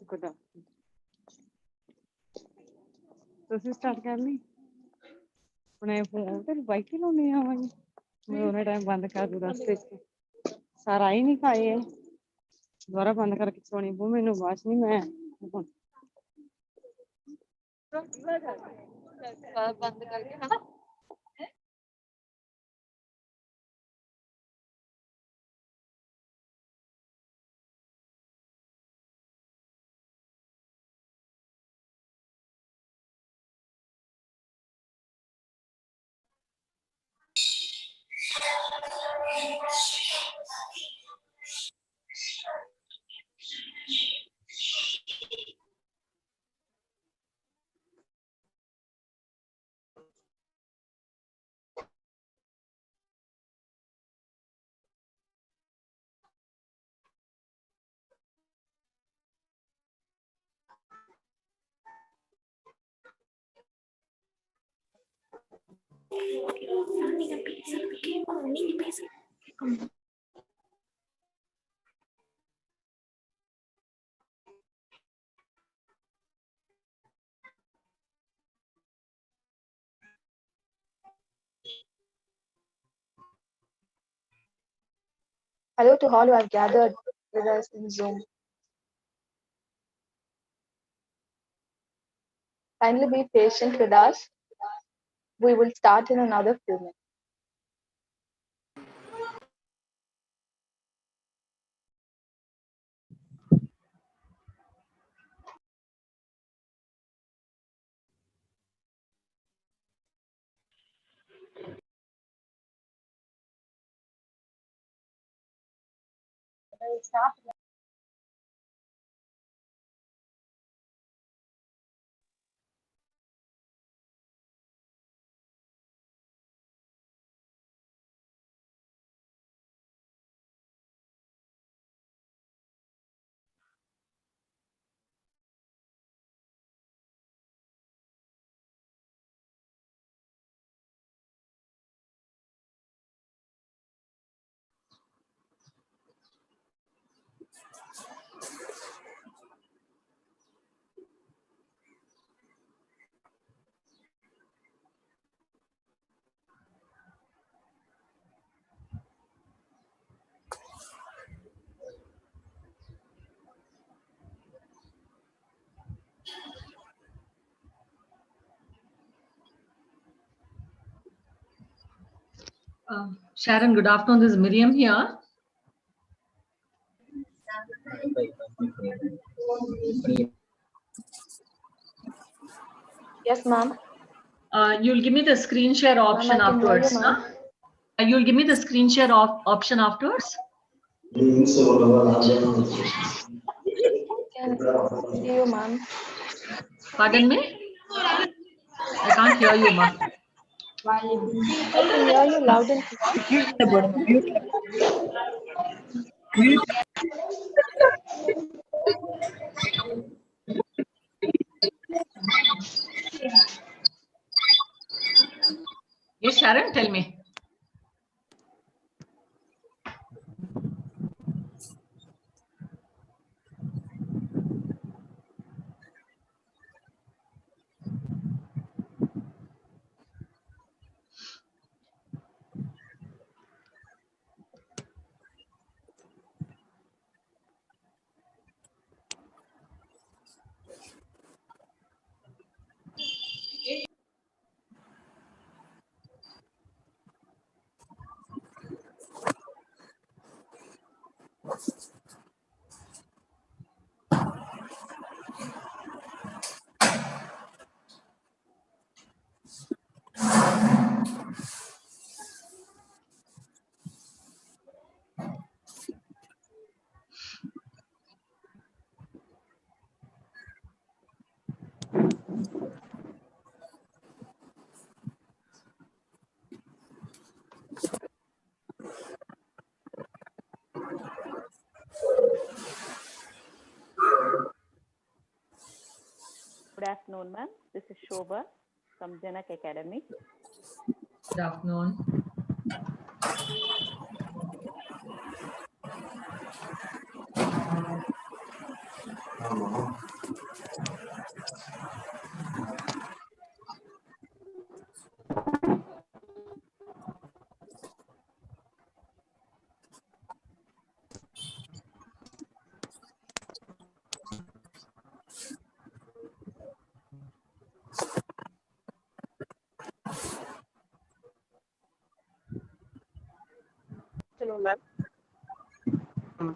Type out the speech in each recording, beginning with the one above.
Good afternoon. ਤੁਸੀਂ start ਕਰ ਲਈ ਹੁਣੇ ਫੋਨ ਤੇ ਬਾਈਕ ਹੀ ਲਾਉਣੀ ਆਵਾਂਗੇ ਮੈਂ ਉਹਨੇ ਟਾਈਮ ਬੰਦ ਕਰ ਦੂ ਰਸਤੇ ਚ ਸਾਰਾ ਹੀ ਨਹੀਂ ਖਾਏ ਦੁਬਾਰਾ ਬੰਦ ਕਰਕੇ ਸੋਣੀ ਪਊ ਮੈਨੂੰ ਬਾਅਦ ਨਹੀਂ ਮੈਂ ਬੰਦ ਕਰਕੇ ਹਨਾ Hello to all who have gathered with us in Zoom. Kindly be patient with us. We will start in another few minutes. Sharon, good afternoon. This is Miriam here. Yes, ma'am. You'll give me the screen share option Ma'am, I can hear afterwards, you, no? ma'am. You'll give me the screen share option afterwards? I can see you, ma'am. Pardon me? I can't hear you, ma. I can hear you loud and clear. Yes, Sharon, tell me. Good afternoon, ma'am. This is Shobha from Janak Academy. Good afternoon. Afternoon, ma'am.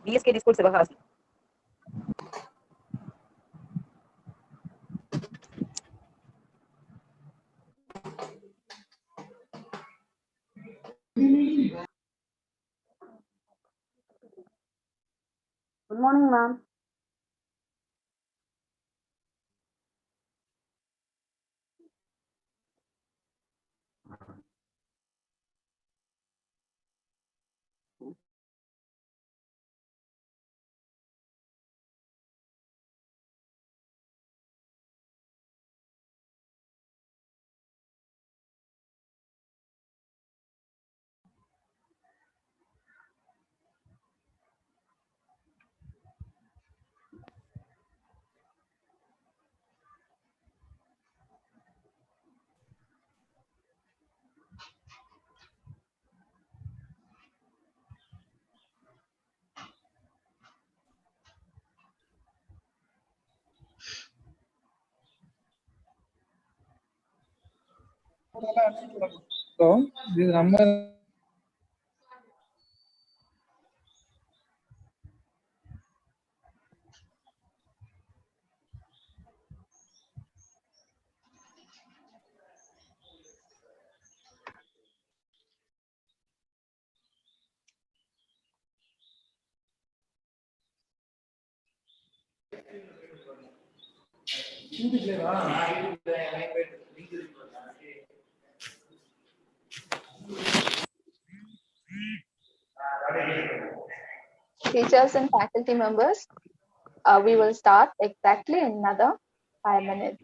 BSK School Sivahas. Good morning, ma'am. So this number. Teachers and faculty members, we will start exactly in another 5 minutes.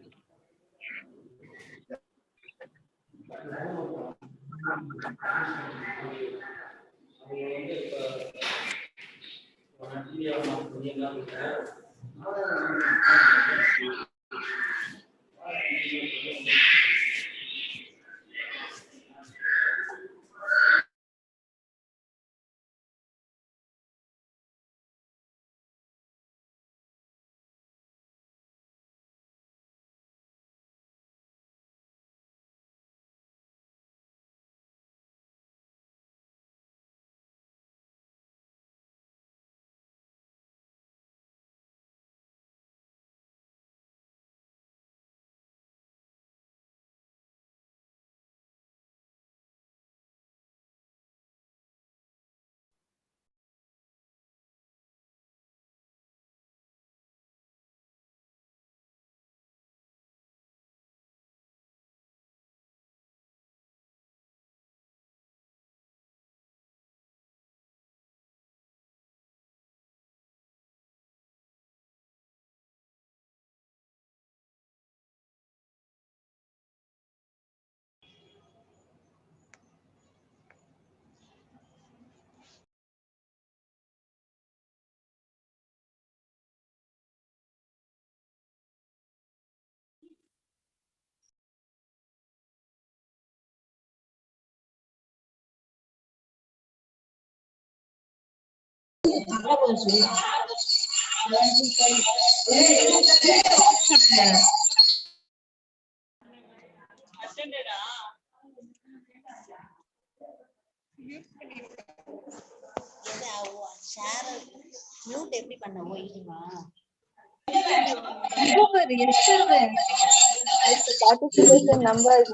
As the participation numbers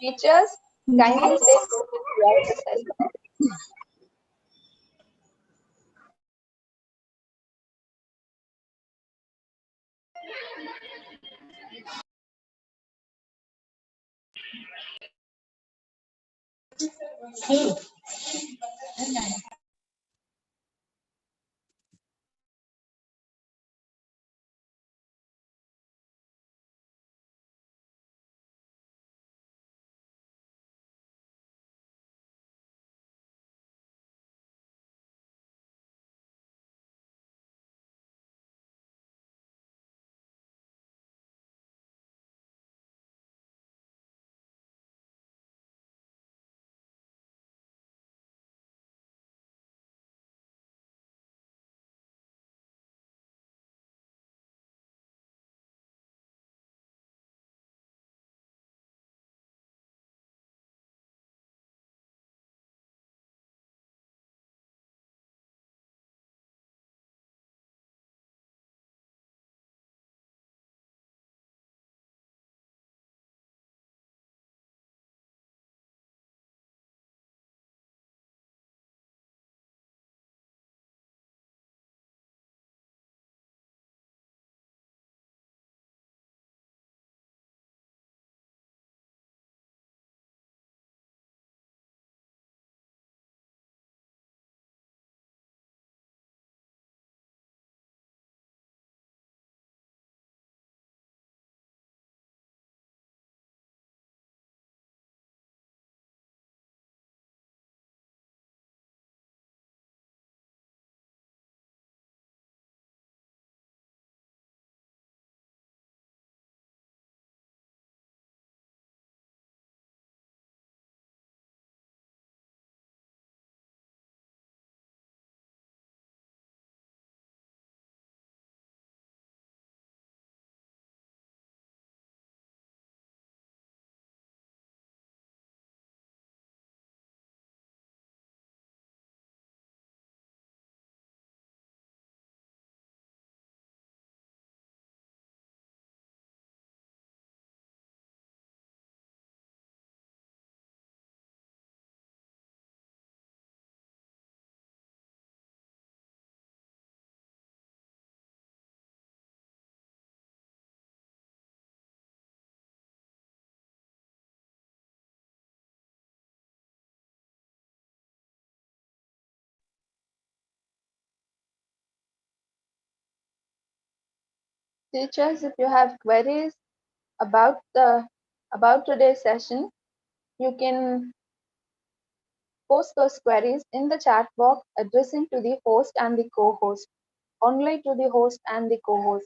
teachers, kindly stay focused throughout the session. Teachers, if you have queries about today's session, you can Post those queries in the chat box addressing to the host and the co-host. Only to the host and the co-host.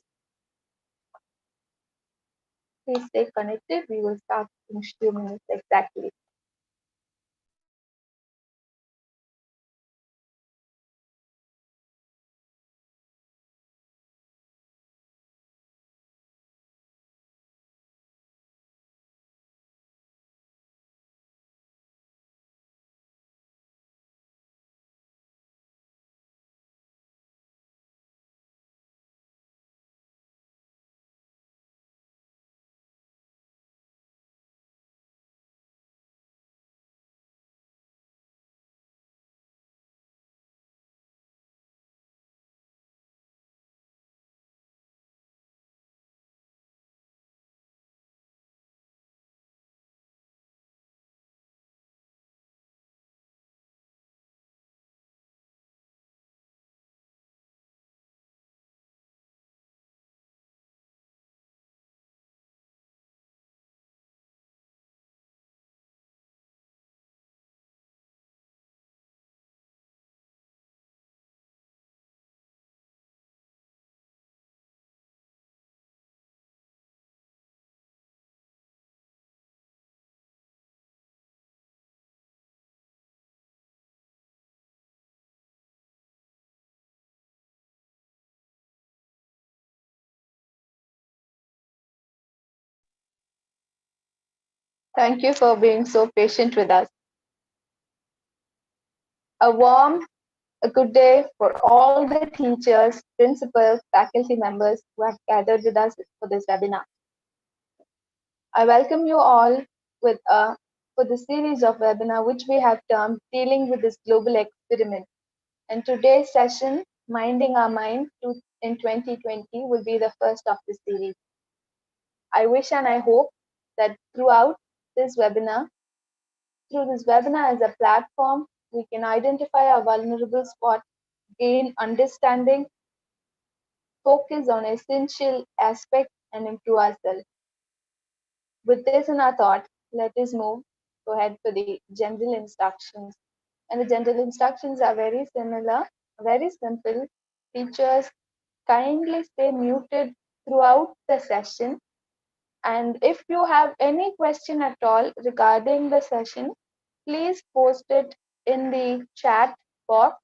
Please stay connected. We will start in a few minutes exactly. Thank you for being so patient with us. A good day for all the teachers, principals, faculty members who have gathered with us for this webinar. I welcome you all for the series of webinar which we have termed Dealing with this Global Experiment. And today's session, Minding Our Mind in 2020, will be the first of the series. I wish and I hope that throughout this webinar, through this webinar as a platform, we can identify our vulnerable spot, gain understanding, focus on essential aspects, and improve ourselves. With this in our thought, let us go ahead for the general instructions. And the general instructions are very similar, very simple. Teachers, kindly stay muted throughout the session. And if you have any question at all regarding the session, please post it in the chat box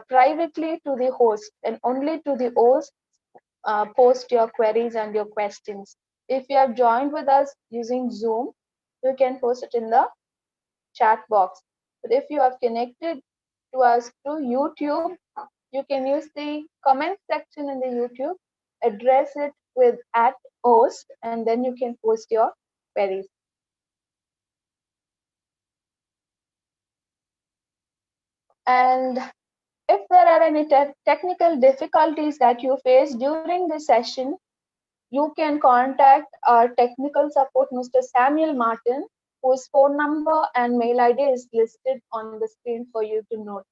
privately to the host, and only to the host post your queries and your questions. If you have joined with us using Zoom, you can post it in the chat box. But if you have connected to us through YouTube, you can use the comment section in the YouTube, address it with @host, and then you can post your queries. And if there are any technical difficulties that you face during this session, you can contact our technical support, Mr. Samuel Martin, whose phone number and mail ID is listed on the screen for you to note.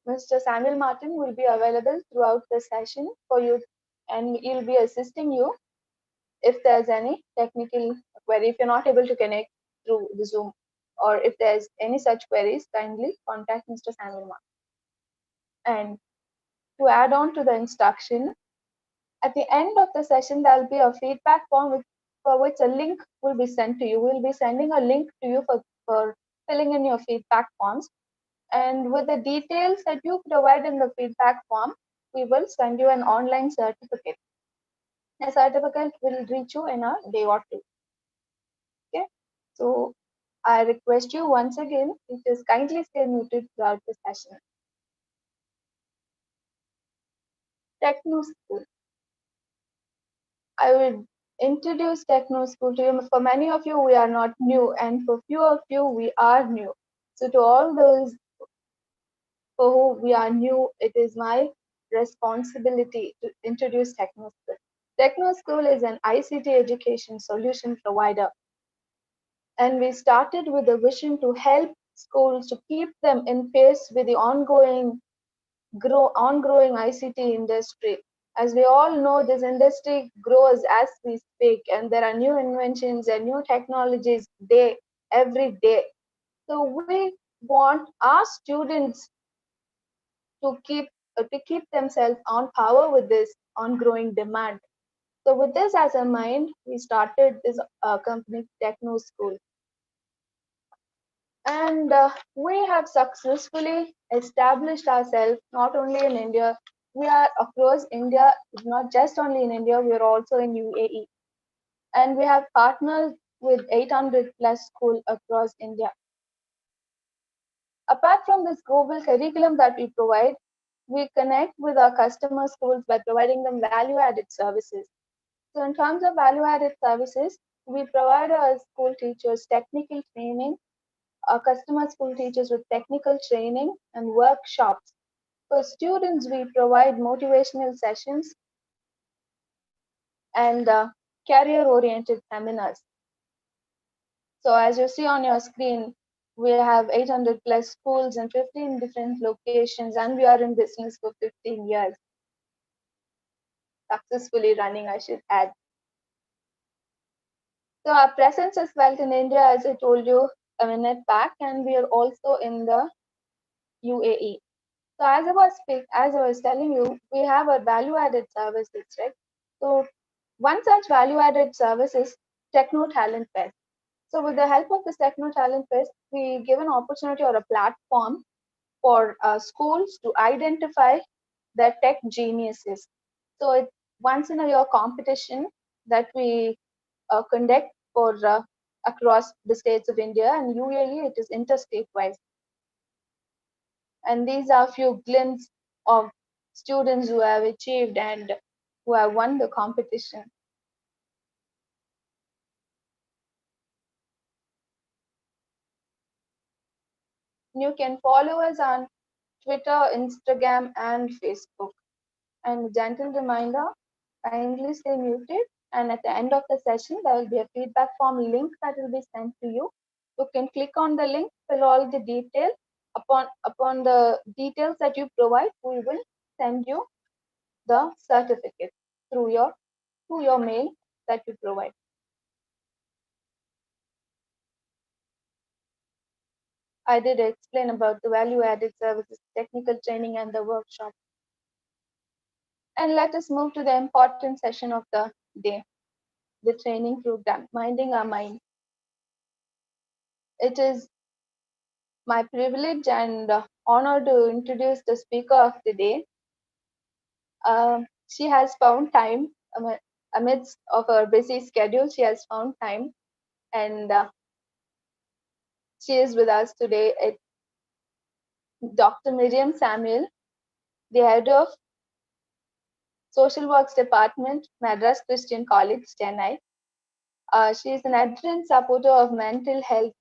Mr. Samuel Martin will be available throughout the session for you, and he'll be assisting you if there's any technical query. If you're not able to connect through the Zoom, or if there's any such queries, kindly contact Mr. Samuel Martin. And to add on to the instruction, at the end of the session, there will be a feedback form for which a link will be sent to you. We'll be sending a link to you for filling in your feedback forms. And with the details that you provide in the feedback form, we will send you an online certificate. The certificate will reach you in a day or two. Okay. So I request you once again, just kindly stay muted throughout the session. Techno School. I will introduce Techno School to you. For many of you, we are not new, and for few of you, we are new. So to all those for whom we are new, it is my responsibility to introduce Techno School. Techno School is an ICT education solution provider, and we started with a vision to help schools to keep them in pace with the ongoing ICT industry. As we all know, this industry grows as we speak, and there are new inventions and new technologies every day. So we want our students to keep themselves on power with this on growing demand. So with this as a mind, we started this company Techno School, and we have successfully established ourselves not only in India. We are across India, not just only in India. We are also in UAE, and we have partnered with 800 plus schools across India. Apart from this global curriculum that we provide, we connect with our customer schools by providing them value-added services. So in terms of value-added services, we provide our school teachers technical training, our customer school teachers with technical training and workshops. For students, we provide motivational sessions and career-oriented seminars. So as you see on your screen, we have 800 plus schools in 15 different locations, and we are in business for 15 years. Successfully running, I should add. So our presence is felt in India, as I told you a minute back, and we are also in the UAE. So as I was telling you, we have our value-added services, right? So one such value-added service is Techno Talent Fest. So with the help of this Techno Talent Fest, we give an opportunity or a platform for schools to identify their tech geniuses. So it's once in a year competition that we conduct for across the states of India, and UAE it is interstate wise. And these are a few glimpses of students who have achieved and who have won the competition. You can follow us on Twitter, Instagram, and Facebook. And a gentle reminder, kindly stay muted. And at the end of the session, there will be a feedback form link that will be sent to you. You can click on the link, fill all the details. Upon the details that you provide, we will send you the certificate through your mail that you provide. I did explain about the value-added services, technical training, and the workshop. And let us move to the important session of the day, the training program, Minding Our Mind. It is my privilege and honor to introduce the speaker of the day. She has found time amidst of her busy schedule. She has found time, and she is with us today. It's Dr. Miriam Samuel, the head of Social Works Department, Madras Christian College, Chennai. She is an ardent supporter of mental health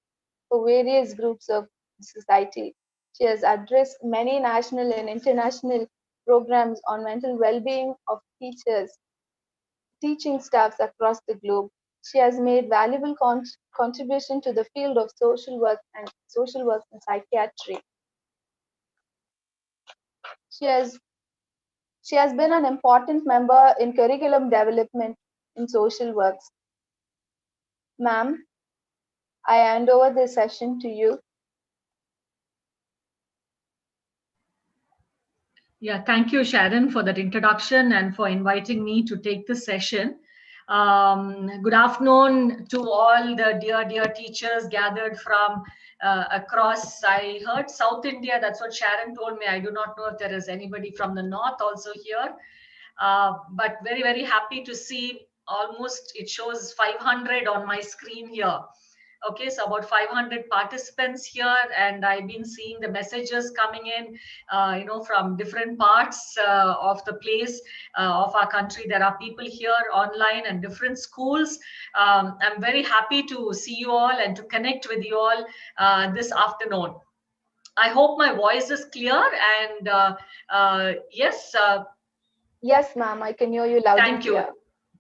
for various groups of society. She has addressed many national and international programs on mental well-being of teachers, teaching staffs across the globe. She has made valuable contribution to the field of social work and psychiatry. She has been an important member in curriculum development in social works. Ma'am, I hand over this session to you. Yeah, thank you, Sharon, for that introduction and for inviting me to take this session. Good afternoon to all the dear teachers gathered from across. I heard South India. That's what Sharon told me. I do not know if there is anybody from the North also here. But very happy to see almost, it shows 500 on my screen here. Okay, so about 500 participants here, and I've been seeing the messages coming in, from different parts of the place of our country. There are people here online and different schools. I'm very happy to see you all and to connect with you all this afternoon. I hope my voice is clear, and yes. Yes, ma'am, I can hear you loud and clear.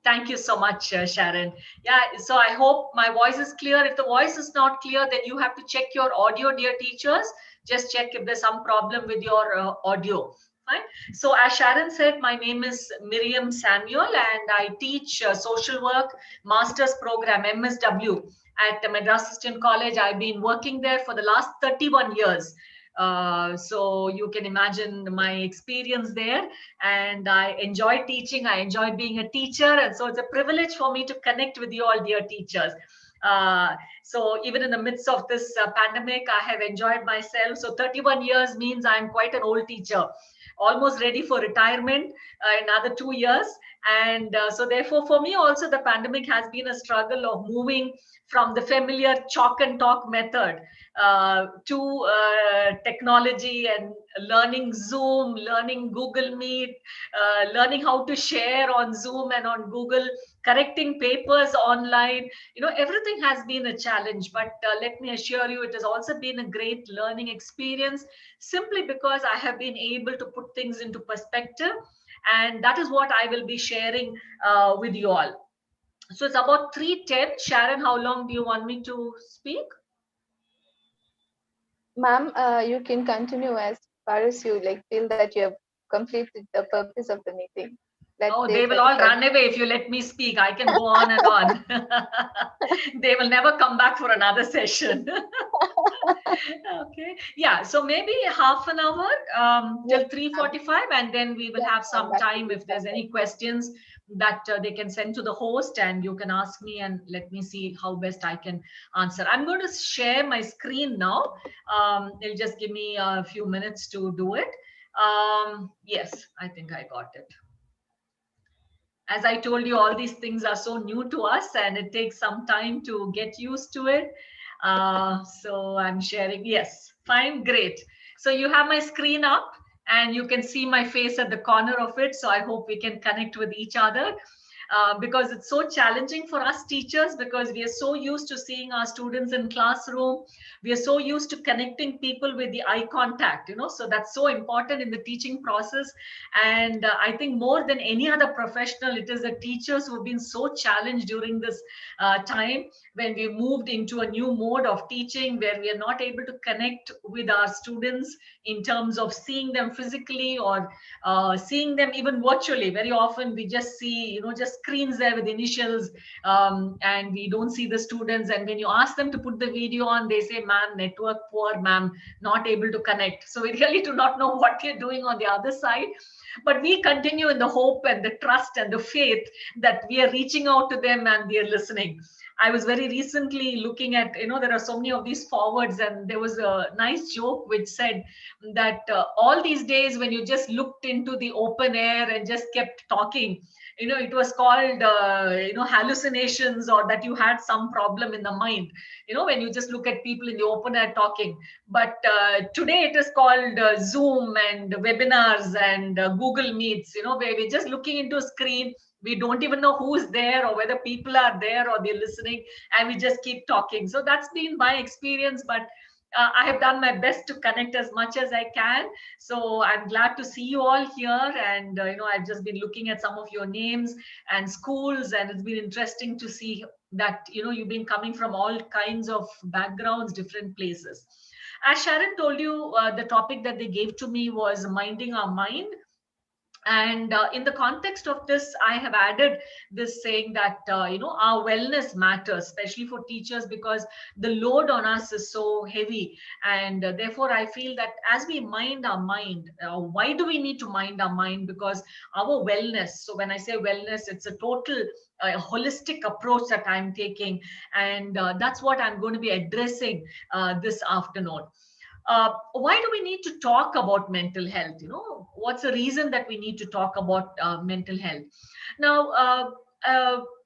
Thank you so much, Sharon. Yeah, so I hope my voice is clear. If the voice is not clear, then you have to check your audio, dear teachers. Just check if there's some problem with your audio. Right. So as Sharon said, my name is Miriam Samuel, and I teach social work master's program MSW at Madras Christian College. I've been working there for the last 31 years. So you can imagine my experience there, and I enjoy teaching. I enjoy being a teacher, and so it's a privilege for me to connect with you all, dear teachers. So even in the midst of this pandemic, I have enjoyed myself. So 31 years means I'm quite an old teacher, almost ready for retirement another 2 years. And so therefore, for me also, the pandemic has been a struggle of moving from the familiar chalk and talk method to technology and learning Zoom, learning Google Meet, learning how to share on Zoom and on Google, correcting papers online. Everything has been a challenge, but let me assure you, it has also been a great learning experience, simply because I have been able to put things into perspective, and that is what I will be sharing with you all. So it's about 3:10. Sharon, how long do you want me to speak? Ma'am, you can continue as far as you feel that you have completed the purpose of the meeting. Let's Oh, say they will all 35. run away if you let me speak. I can go on and on. They will never come back for another session. Okay. Yeah. So maybe half an hour till 3:45, and then we will have some time if there's any questions that they can send to the host, and you can ask me, and let me see how best I can answer. I'm going to share my screen now. It'll just give me a few minutes to do it. Yes, I think I got it. As I told you, all these things are so new to us, and it takes some time to get used to it. So I'm sharing. Yes, fine, great. So you have my screen up, and you can see my face at the corner of it. So I hope we can connect with each other. Because it's so challenging for us teachers, because we are so used to seeing our students in classroom. We are so used to connecting people with the eye contact, so that's so important in the teaching process. And I think more than any other professional, it is the teachers who have been so challenged during this time, when we moved into a new mode of teaching, where we are not able to connect with our students in terms of seeing them physically, or seeing them even virtually. Very often we just see, just screens there with initials, and we don't see the students. And when you ask them to put the video on, they say, ma'am, network poor, ma'am, not able to connect. So we really do not know what they're doing on the other side. But we continue in the hope and the trust and the faith that we are reaching out to them and they are listening. I was very recently looking at, there are so many of these forwards, and there was a nice joke which said that all these days, when you just looked into the open air and just kept talking, it was called, hallucinations, or that you had some problem in the mind, when you just look at people in the open air talking. But today it is called Zoom and webinars and Google Meets, where we're just looking into a screen. We don't even know who's there, or whether people are there or they're listening, and we just keep talking. So that's been my experience, but I have done my best to connect as much as I can. So I'm glad to see you all here. And, I've just been looking at some of your names and schools, and it's been interesting to see that, you've been coming from all kinds of backgrounds, different places. As Sharon told you, the topic that they gave to me was minding our mind. And in the context of this, I have added this saying that, our wellness matters, especially for teachers, because the load on us is so heavy. And therefore, I feel that as we mind our mind, why do we need to mind our mind? Because our wellness, so when I say wellness, it's a total holistic approach that I'm taking. And that's what I'm going to be addressing this afternoon. Why do we need to talk about mental health? What's the reason that we need to talk about mental health? Now,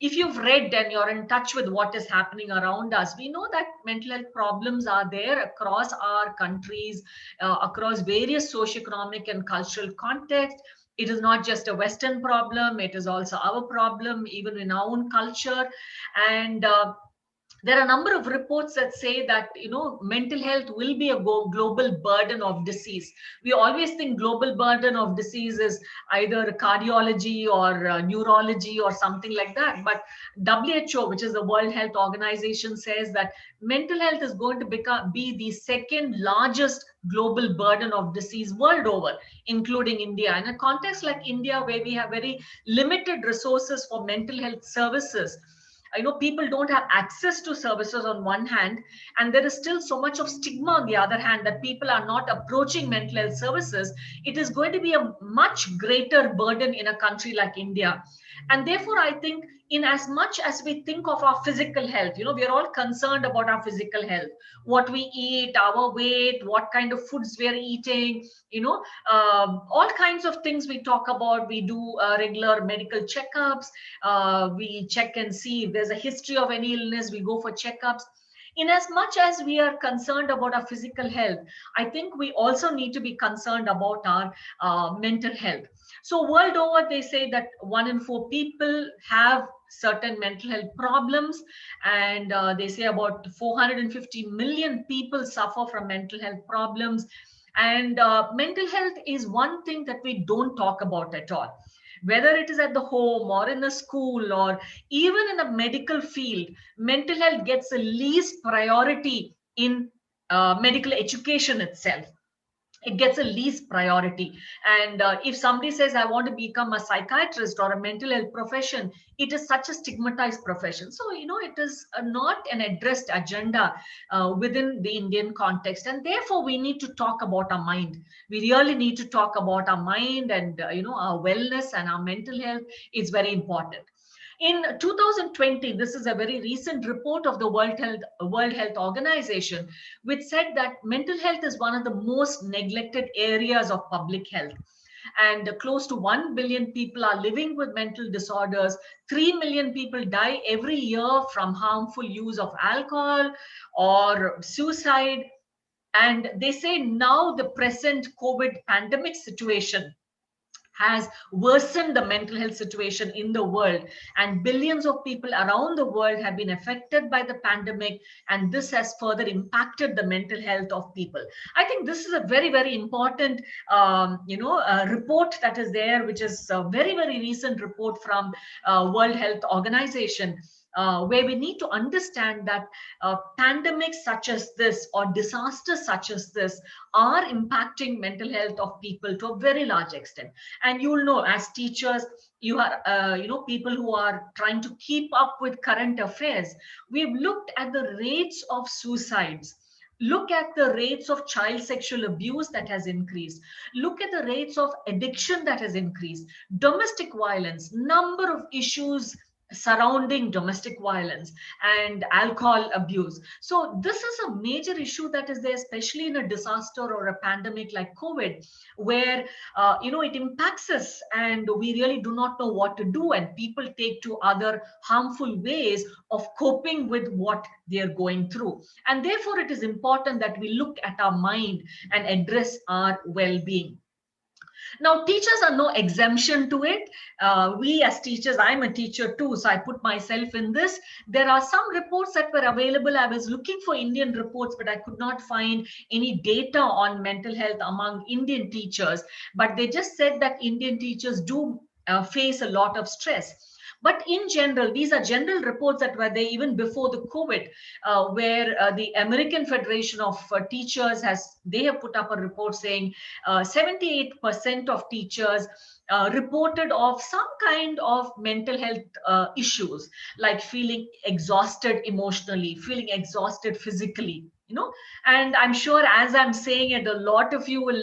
if you've read and you're in touch with what is happening around us, we know that mental health problems are there across our countries, across various socioeconomic and cultural contexts. It is not just a Western problem, it is also our problem, even in our own culture. And there are a number of reports that say that mental health will be a global burden of disease. We always think global burden of disease is either cardiology or neurology or something like that, but WHO, which is the World Health Organization, says that mental health is going to be the second largest global burden of disease world over, including India. In a context like India, where we have very limited resources for mental health services, I know people don't have access to services on one hand, and there is still so much of stigma on the other hand that people are not approaching mental health services. It is going to be a much greater burden in a country like India. And therefore, I think, in as much as we think of our physical health, we are all concerned about our physical health, what we eat, our weight, what kind of foods we are eating, all kinds of things we talk about. We do regular medical checkups. We check and see if there's a history of any illness. We go for checkups. In as much as we are concerned about our physical health, I think we also need to be concerned about our mental health. So world over, they say that 1 in 4 people have certain mental health problems, and they say about 450 million people suffer from mental health problems. And mental health is one thing that we don't talk about at all, whether it is at the home or in a school or even in a medical field. Mental health gets the least priority in medical education itself. It gets a least priority. And if somebody says, I want to become a psychiatrist or a mental health profession, it is such a stigmatized profession. So it is not an addressed agenda within the Indian context, and therefore we need to talk about our mind. We really need to talk about our mind, and our wellness and our mental health is very important. In 2020, this is a very recent report of the World Health Organization, which said that mental health is one of the most neglected areas of public health. And close to 1 billion people are living with mental disorders. 3 million people die every year from harmful use of alcohol or suicide. And they say now the present COVID pandemic situation has worsened the mental health situation in the world, and billions of people around the world have been affected by the pandemic, and this has further impacted the mental health of people. I think this is a very, very important report that is there, which is a very, very recent report from World Health Organization, where we need to understand that pandemics such as this or disasters such as this are impacting mental health of people to a very large extent. And you'll know, as teachers, you are people who are trying to keep up with current affairs. We've looked at the rates of suicides. Look at the rates of child sexual abuse that has increased. Look at the rates of addiction that has increased. Domestic violence, number of issues surrounding domestic violence and alcohol abuse. So this is a major issue that is there, especially in a disaster or a pandemic like COVID, where it impacts us and we really do not know what to do, and people take to other harmful ways of coping with what they are going through. And therefore it is important that we look at our mind and address our well-being. Now, teachers are no exemption to it. We as teachers, I'm a teacher too, so I put myself in this. There are some reports that were available. I was looking for Indian reports, but I could not find any data on mental health among Indian teachers. But they just said that Indian teachers do face a lot of stress. But in general, these are general reports that were there even before the COVID, where the American Federation of Teachers they have put up a report saying 78% of teachers reported of some kind of mental health issues, like feeling exhausted emotionally, feeling exhausted physically. And I'm sure as I'm saying it, a lot of you will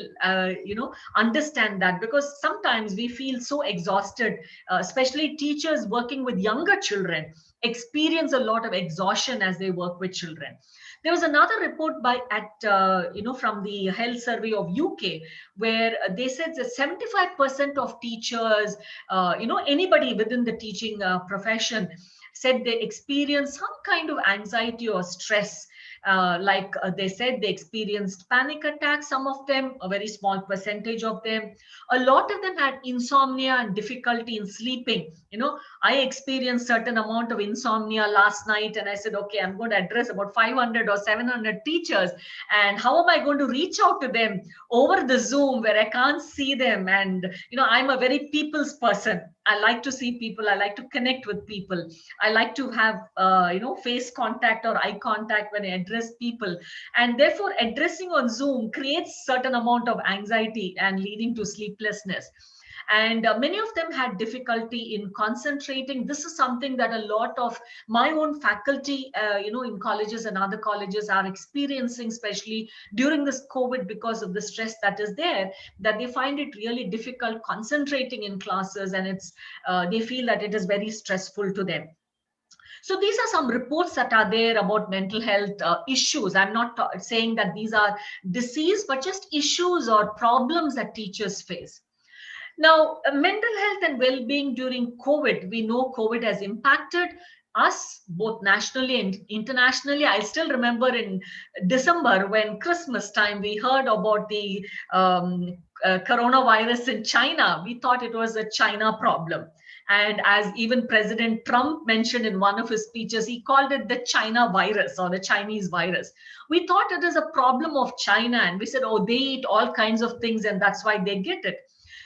understand that, because sometimes we feel so exhausted, especially teachers working with younger children experience a lot of exhaustion as they work with children. There was another report from the health survey of UK, where they said that 75% of teachers, anybody within the teaching profession, said they experience some kind of anxiety or stress They said, they experienced panic attacks, some of them, a very small percentage of them. A lot of them had insomnia and difficulty in sleeping. I experienced certain amount of insomnia last night, and I said, okay, I'm going to address about 500 or 700 teachers, and how am I going to reach out to them over the Zoom where I can't see them? And I'm a very people's person. I like to see people, I like to connect with people, I like to have face contact or eye contact when I address people, and therefore addressing on Zoom creates certain amount of anxiety and leading to sleeplessness. And many of them had difficulty in concentrating. This is something that a lot of my own faculty in colleges and other colleges are experiencing, especially during this COVID, because of the stress that is there, that they find it really difficult concentrating in classes, and they feel that it is very stressful to them. So these are some reports that are there about mental health issues. I'm not saying that these are disease, but just issues or problems that teachers face. Now, mental health and well-being during COVID, we know COVID has impacted us both nationally and internationally. I still remember in December, when Christmas time, we heard about the coronavirus in China. We thought it was a China problem. And as even President Trump mentioned in one of his speeches, he called it the China virus or the Chinese virus. We thought it is a problem of China, and we said, oh, they eat all kinds of things and that's why they get it.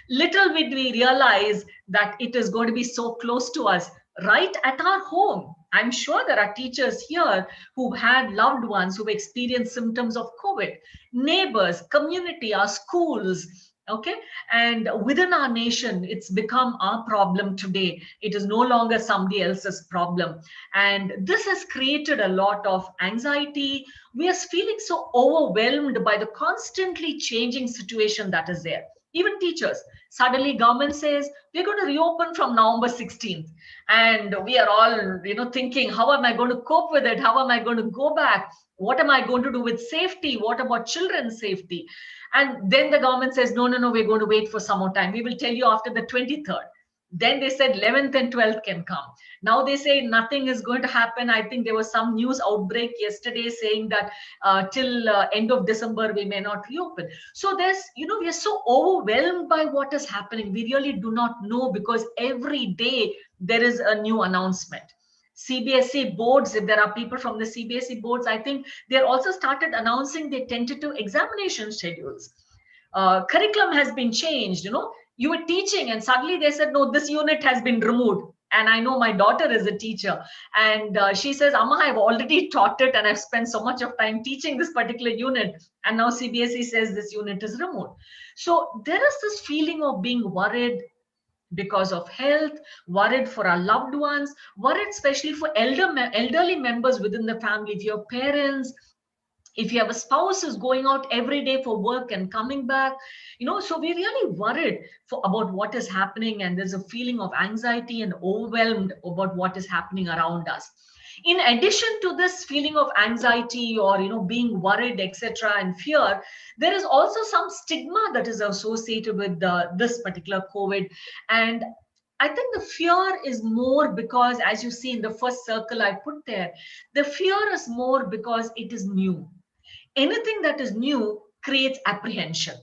Little did we realize that it is going to be so close to us, right at our home. I'm sure there are teachers here who've had loved ones who've experienced symptoms of COVID, neighbors, community, our schools, okay? And within our nation, it's become our problem today. It is no longer somebody else's problem. And this has created a lot of anxiety. We are feeling so overwhelmed by the constantly changing situation that is there. Even teachers, suddenly government says we're going to reopen from November 16th, and we are all thinking, how am I going to cope with it? How am I going to go back? What am I going to do with safety? What about children's safety? And then the government says, no, we're going to wait for some more time. We will tell you after the 23rd. Then they said 11th and 12th can come. Now they say nothing is going to happen. I think there was some news outbreak yesterday saying that till end of December, we may not reopen. So there's, we are so overwhelmed by what is happening. We really do not know, because every day there is a new announcement. CBSE boards, if there are people from the CBSE boards, I think they're also started announcing their tentative examination schedules. Curriculum has been changed, you were teaching and suddenly they said, no, this unit has been removed. And I know my daughter is a teacher, and she says, Amma, I've already taught it and I've spent so much of time teaching this particular unit, and now CBSE says this unit is removed. So there is this feeling of being worried because of health, worried for our loved ones, worried especially for elderly members within the family. If your parents, if you have a spouse who's going out every day for work and coming back, so we're really worried about what is happening, and there's a feeling of anxiety and overwhelmed about what is happening around us. In addition to this feeling of anxiety or being worried, etc., and fear, there is also some stigma that is associated with this particular COVID. And I think the fear is more because, as you see in the first circle I put there, the fear is more because it is new. Anything that is new creates apprehension.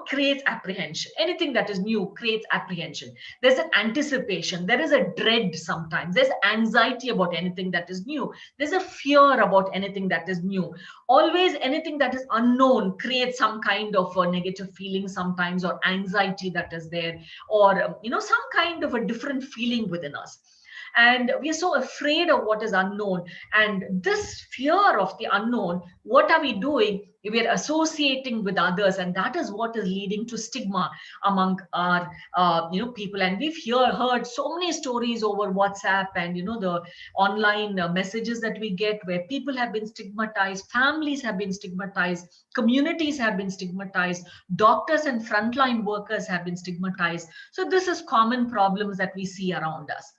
Creates apprehension. Anything that is new creates apprehension. There's an anticipation. There is a dread sometimes. There's anxiety about anything that is new. There's a fear about anything that is new. Always anything that is unknown creates some kind of a negative feeling sometimes, or anxiety that is there, or, some kind of a different feeling within us. And we are so afraid of what is unknown. And this fear of the unknown, what are we doing? We are associating with others, and that is what is leading to stigma among our people. And we've heard so many stories over WhatsApp and the online messages that we get, where people have been stigmatized, families have been stigmatized, communities have been stigmatized, doctors and frontline workers have been stigmatized. So this is common problems that we see around us.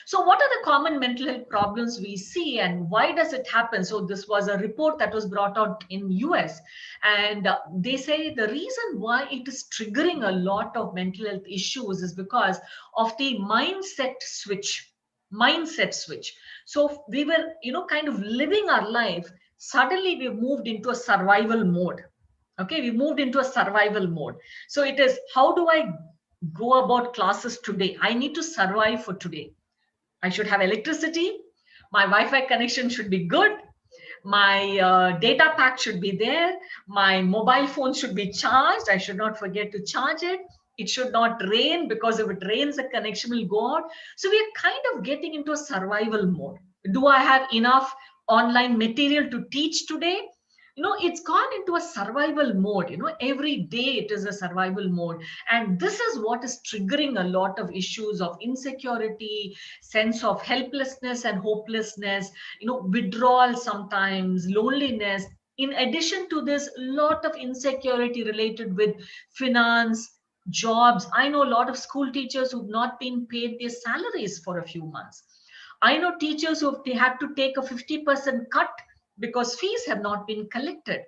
So what are the common mental health problems we see, and why does it happen? So this was a report that was brought out in US, and they say the reason why it is triggering a lot of mental health issues is because of the mindset switch. So we were, kind of living our life suddenly we moved into a survival mode. Okay, we moved into a survival mode. So it is, how do I go about classes today? I need to survive for today. I should have electricity. My Wi-Fi connection should be good. My data pack should be there. My mobile phone should be charged. I should not forget to charge it. It should not rain, because if it rains, the connection will go out. So we are kind of getting into a survival mode. Do I have enough online material to teach today? It's gone into a survival mode. Every day it is a survival mode. And this is what is triggering a lot of issues of insecurity, sense of helplessness and hopelessness, withdrawal, sometimes loneliness. In addition to this, a lot of insecurity related with finance, jobs. I know a lot of school teachers who've not been paid their salaries for a few months. I know teachers who have had to take a 50% cut because fees have not been collected.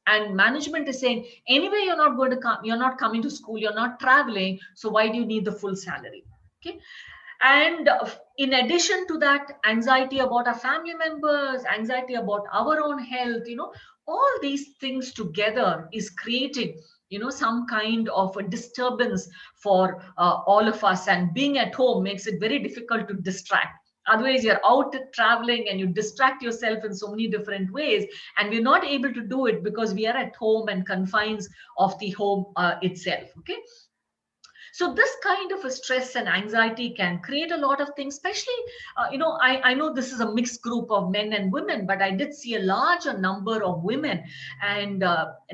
And management is saying, anyway, you're not going to come, you're not coming to school, you're not traveling, so why do you need the full salary? Okay. And in addition to that, anxiety about our family members, anxiety about our own health, all these things together is creating, some kind of a disturbance for all of us. And being at home makes it very difficult to distract. Otherwise, you're out traveling and you distract yourself in so many different ways. And we're not able to do it because we are at home and confines of the home itself. Okay. So this kind of a stress and anxiety can create a lot of things, especially, I know this is a mixed group of men and women, but I did see a larger number of women. And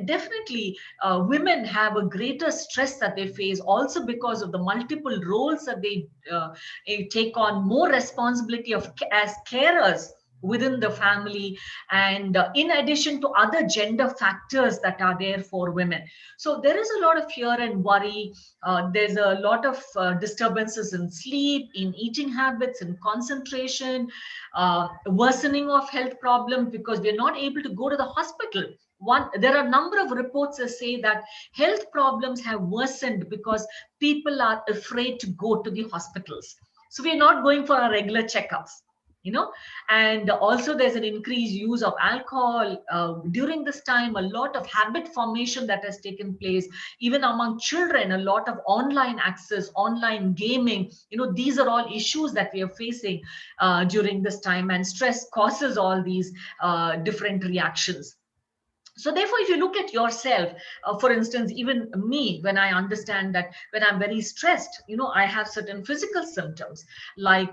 definitely women have a greater stress that they face, also because of the multiple roles that they take on, more responsibility as carers within the family, and in addition to other gender factors that are there for women. So there is a lot of fear and worry. There's a lot of disturbances in sleep, in eating habits, in concentration, worsening of health problems because we're not able to go to the hospital. There are a number of reports that say that health problems have worsened because people are afraid to go to the hospitals. So we're not going for our regular checkups. And also there's an increased use of alcohol during this time. A lot of habit formation that has taken place even among children, a lot of online access, online gaming. These are all issues that we are facing during this time, and stress causes all these different reactions. So therefore, if you look at yourself, for instance, even me, when I understand that when I'm very stressed, I have certain physical symptoms like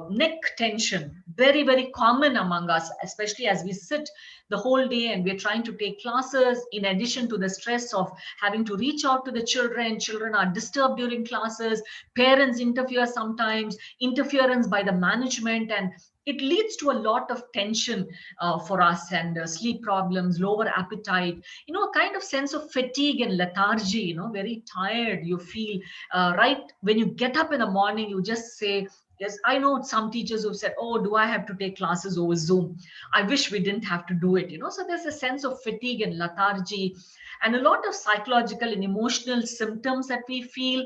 neck tension, very, very common among us, especially as we sit the whole day and we're trying to take classes. In addition to the stress of having to reach out to the children are disturbed during classes, parents interfere sometimes, interference by the management, and it leads to a lot of tension for us, and sleep problems, lower appetite, a kind of sense of fatigue and lethargy, very tired you feel. Right when you get up in the morning, you just say, yes, I know some teachers who've said, oh, do I have to take classes over Zoom? I wish we didn't have to do it, So there's a sense of fatigue and lethargy, and a lot of psychological and emotional symptoms that we feel,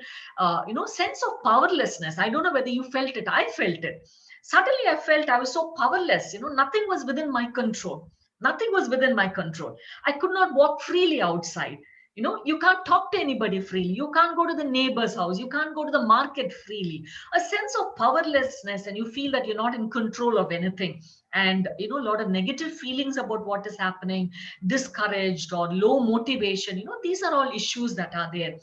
sense of powerlessness. I don't know whether you felt it. I felt it. Suddenly I felt I was so powerless. Nothing was within my control. Nothing was within my control. I could not walk freely outside. You can't talk to anybody freely. You can't go to the neighbor's house. You can't go to the market freely. A sense of powerlessness, and you feel that you're not in control of anything. And, a lot of negative feelings about what is happening, discouraged or low motivation. These are all issues that are there.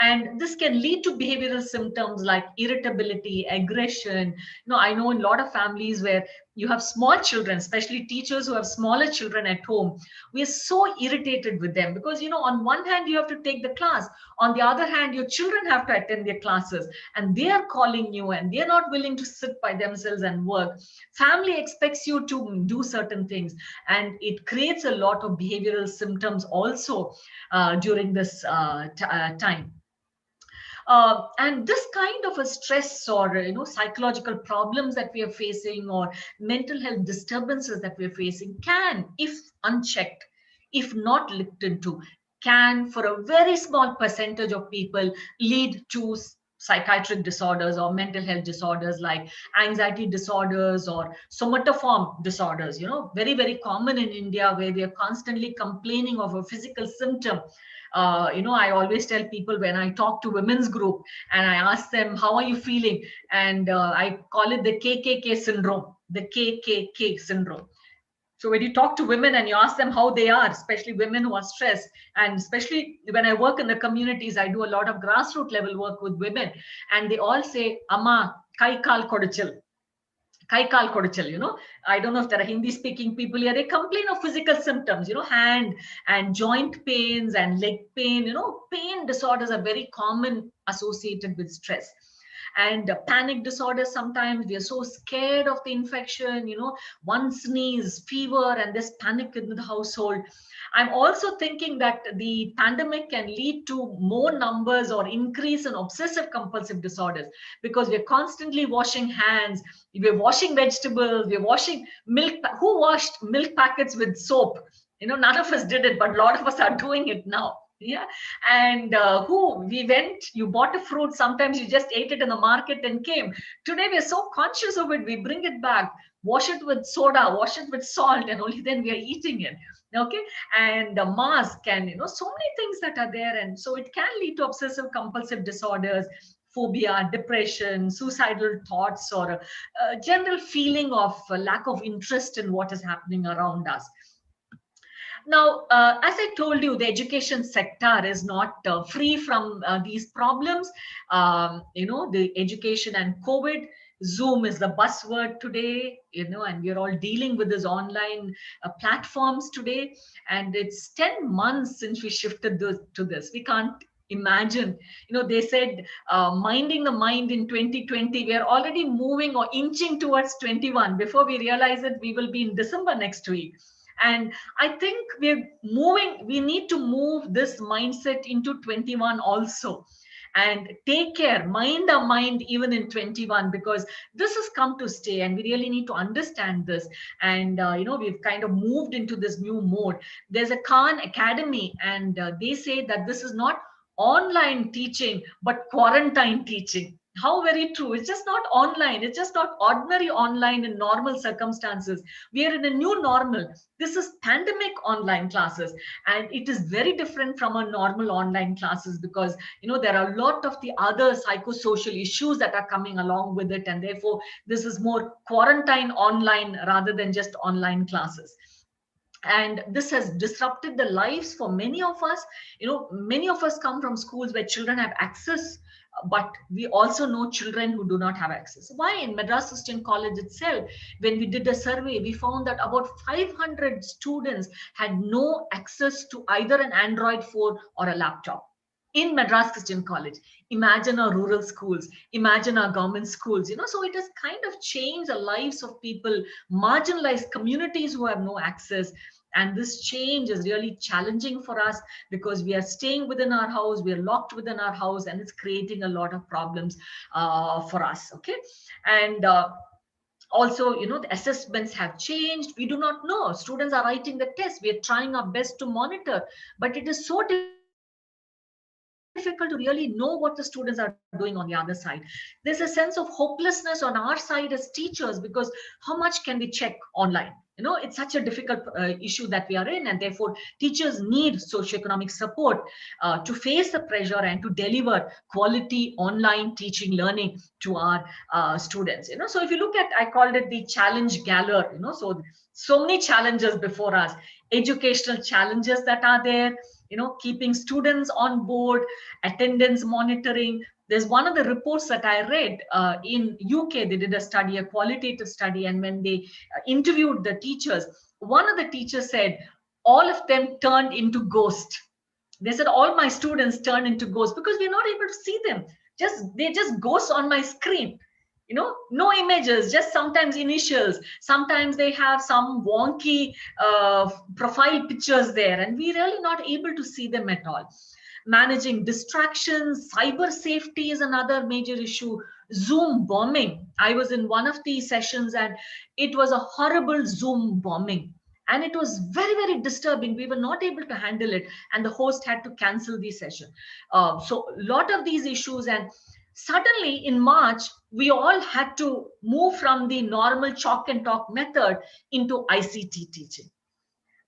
And this can lead to behavioral symptoms like irritability, aggression. I know in a lot of families where you have small children, especially teachers who have smaller children at home, we are so irritated with them because, on one hand, you have to take the class. On the other hand, your children have to attend their classes and they are calling you and they're not willing to sit by themselves and work. Family expects you to do certain things, and it creates a lot of behavioral symptoms also during this time. And this kind of a stress or psychological problems that we are facing, or mental health disturbances that we are facing, can, if unchecked, if not looked into, can, for a very small percentage of people, lead to psychiatric disorders or mental health disorders like anxiety disorders or somatoform disorders, very, very common in India, where we are constantly complaining of a physical symptom. I always tell people when I talk to women's group and I ask them, how are you feeling? And I call it the KKK syndrome, the KKK syndrome. So when you talk to women and you ask them how they are, especially women who are stressed, and especially when I work in the communities, I do a lot of grassroots level work with women, and they all say, Amma, kai kal kodachal. Kai kal kodachal, I don't know if there are Hindi speaking people here. They complain of physical symptoms, hand and joint pains and leg pain. Pain disorders are very common associated with stress. And panic disorders, sometimes we are so scared of the infection, one sneeze, fever, and this panic in the household. I'm also thinking that the pandemic can lead to more numbers or increase in obsessive compulsive disorders, because we're constantly washing hands, we're washing vegetables, we're washing milk. Who washed milk packets with soap? None of us did it, but a lot of us are doing it now. Yeah. And you bought a fruit, sometimes you just ate it in the market and came. Today we're so conscious of it, we bring it back, wash it with soda, wash it with salt, and only then we are eating it. Okay. And the mask and so many things that are there, and so it can lead to obsessive compulsive disorders, phobia, depression, suicidal thoughts, or a general feeling of lack of interest in what is happening around us. Now, as I told you, the education sector is not free from these problems. The education and COVID, Zoom is the buzzword today, and we're all dealing with this online platforms today. And it's 10 months since we shifted to this. We can't imagine. They said minding the mind in 2020. We are already moving or inching towards 21. Before we realize it, we will be in December next week. And I think we need to move this mindset into 21 also, and take care, mind our mind even in 21, because this has come to stay and we really need to understand this. And we've kind of moved into this new mode. There's a Khan Academy, and they say that this is not online teaching but quarantine teaching. How very true. It's just not online. It's just not ordinary online in normal circumstances. We are in a new normal. This is pandemic online classes, and it is very different from a normal online classes, because there are a lot of the other psychosocial issues that are coming along with it, and therefore this is more quarantine online rather than just online classes. And this has disrupted the lives for many of us. Many of us come from schools where children have access, but we also know children who do not have access. Why? In Madras Christian College itself, when we did a survey, we found that about 500 students had no access to either an Android phone or a laptop in Madras Christian College. Imagine our rural schools, imagine our government schools, so it has kind of changed the lives of people, marginalized communities who have no access. And this change is really challenging for us, because we are staying within our house, we are locked within our house, and it's creating a lot of problems for us. Okay. And also, the assessments have changed. We do not know. Students are writing the test. We are trying our best to monitor, but it is so difficult to really know what the students are doing on the other side. There's a sense of hopelessness on our side as teachers, because how much can we check online? It's such a difficult issue that we are in, and therefore teachers need socioeconomic support to face the pressure and to deliver quality online teaching learning to our students. So if you look at, I called it the challenge galore. So many challenges before us, educational challenges that are there, keeping students on board, attendance monitoring. There's one of the reports that I read in UK. They did a study, a qualitative study, and when they interviewed the teachers, one of the teachers said all of them turned into ghosts. They said all my students turned into ghosts because we're not able to see them. They just ghosts on my screen. No images, just sometimes initials. Sometimes they have some wonky profile pictures there, and we're really not able to see them at all. Managing distractions, cyber safety is another major issue. Zoom bombing. I was in one of these sessions, and it was a horrible Zoom bombing. And it was very, very disturbing. We were not able to handle it, and the host had to cancel the session. So a lot of these issues, and Suddenly in March, we all had to move from the normal chalk and talk method into ICT teaching.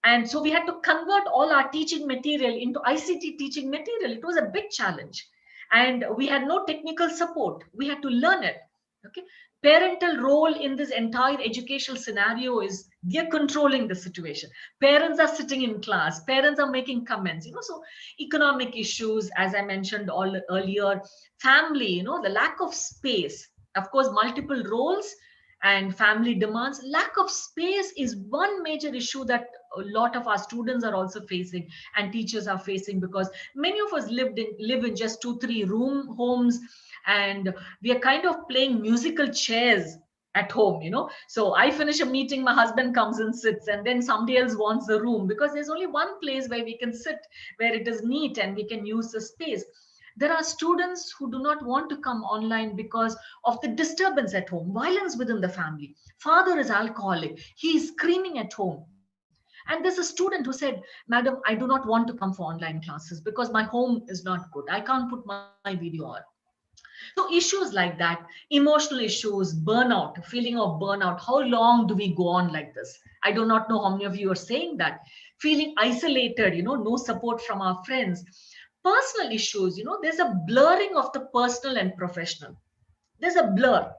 And so we had to convert all our teaching material into ICT teaching material. It was a big challenge. And we had no technical support. We had to learn it. Okay. Parental role in this entire educational scenario is they're controlling the situation. Parents are sitting in class. Parents are making comments. So economic issues, as I mentioned all earlier, family, the lack of space, of course, multiple roles and family demands. Lack of space is one major issue that a lot of our students are also facing and teachers are facing, because many of us live in just 2-3 room homes, and we are kind of playing musical chairs at home. So I finish a meeting, my husband comes and sits, and then somebody else wants the room, because there's only one place where we can sit, where it is neat and we can use the space. There are students who do not want to come online because of the disturbance at home, violence within the family. Father is alcoholic, he is screaming at home. And there's a student who said, Madam, I do not want to come for online classes because my home is not good. I can't put my video on. So issues like that, emotional issues, burnout, feeling of burnout. How long do we go on like this? I do not know how many of you are saying that. Feeling isolated, no support from our friends. Personal issues, there's a blurring of the personal and professional. There's a blur.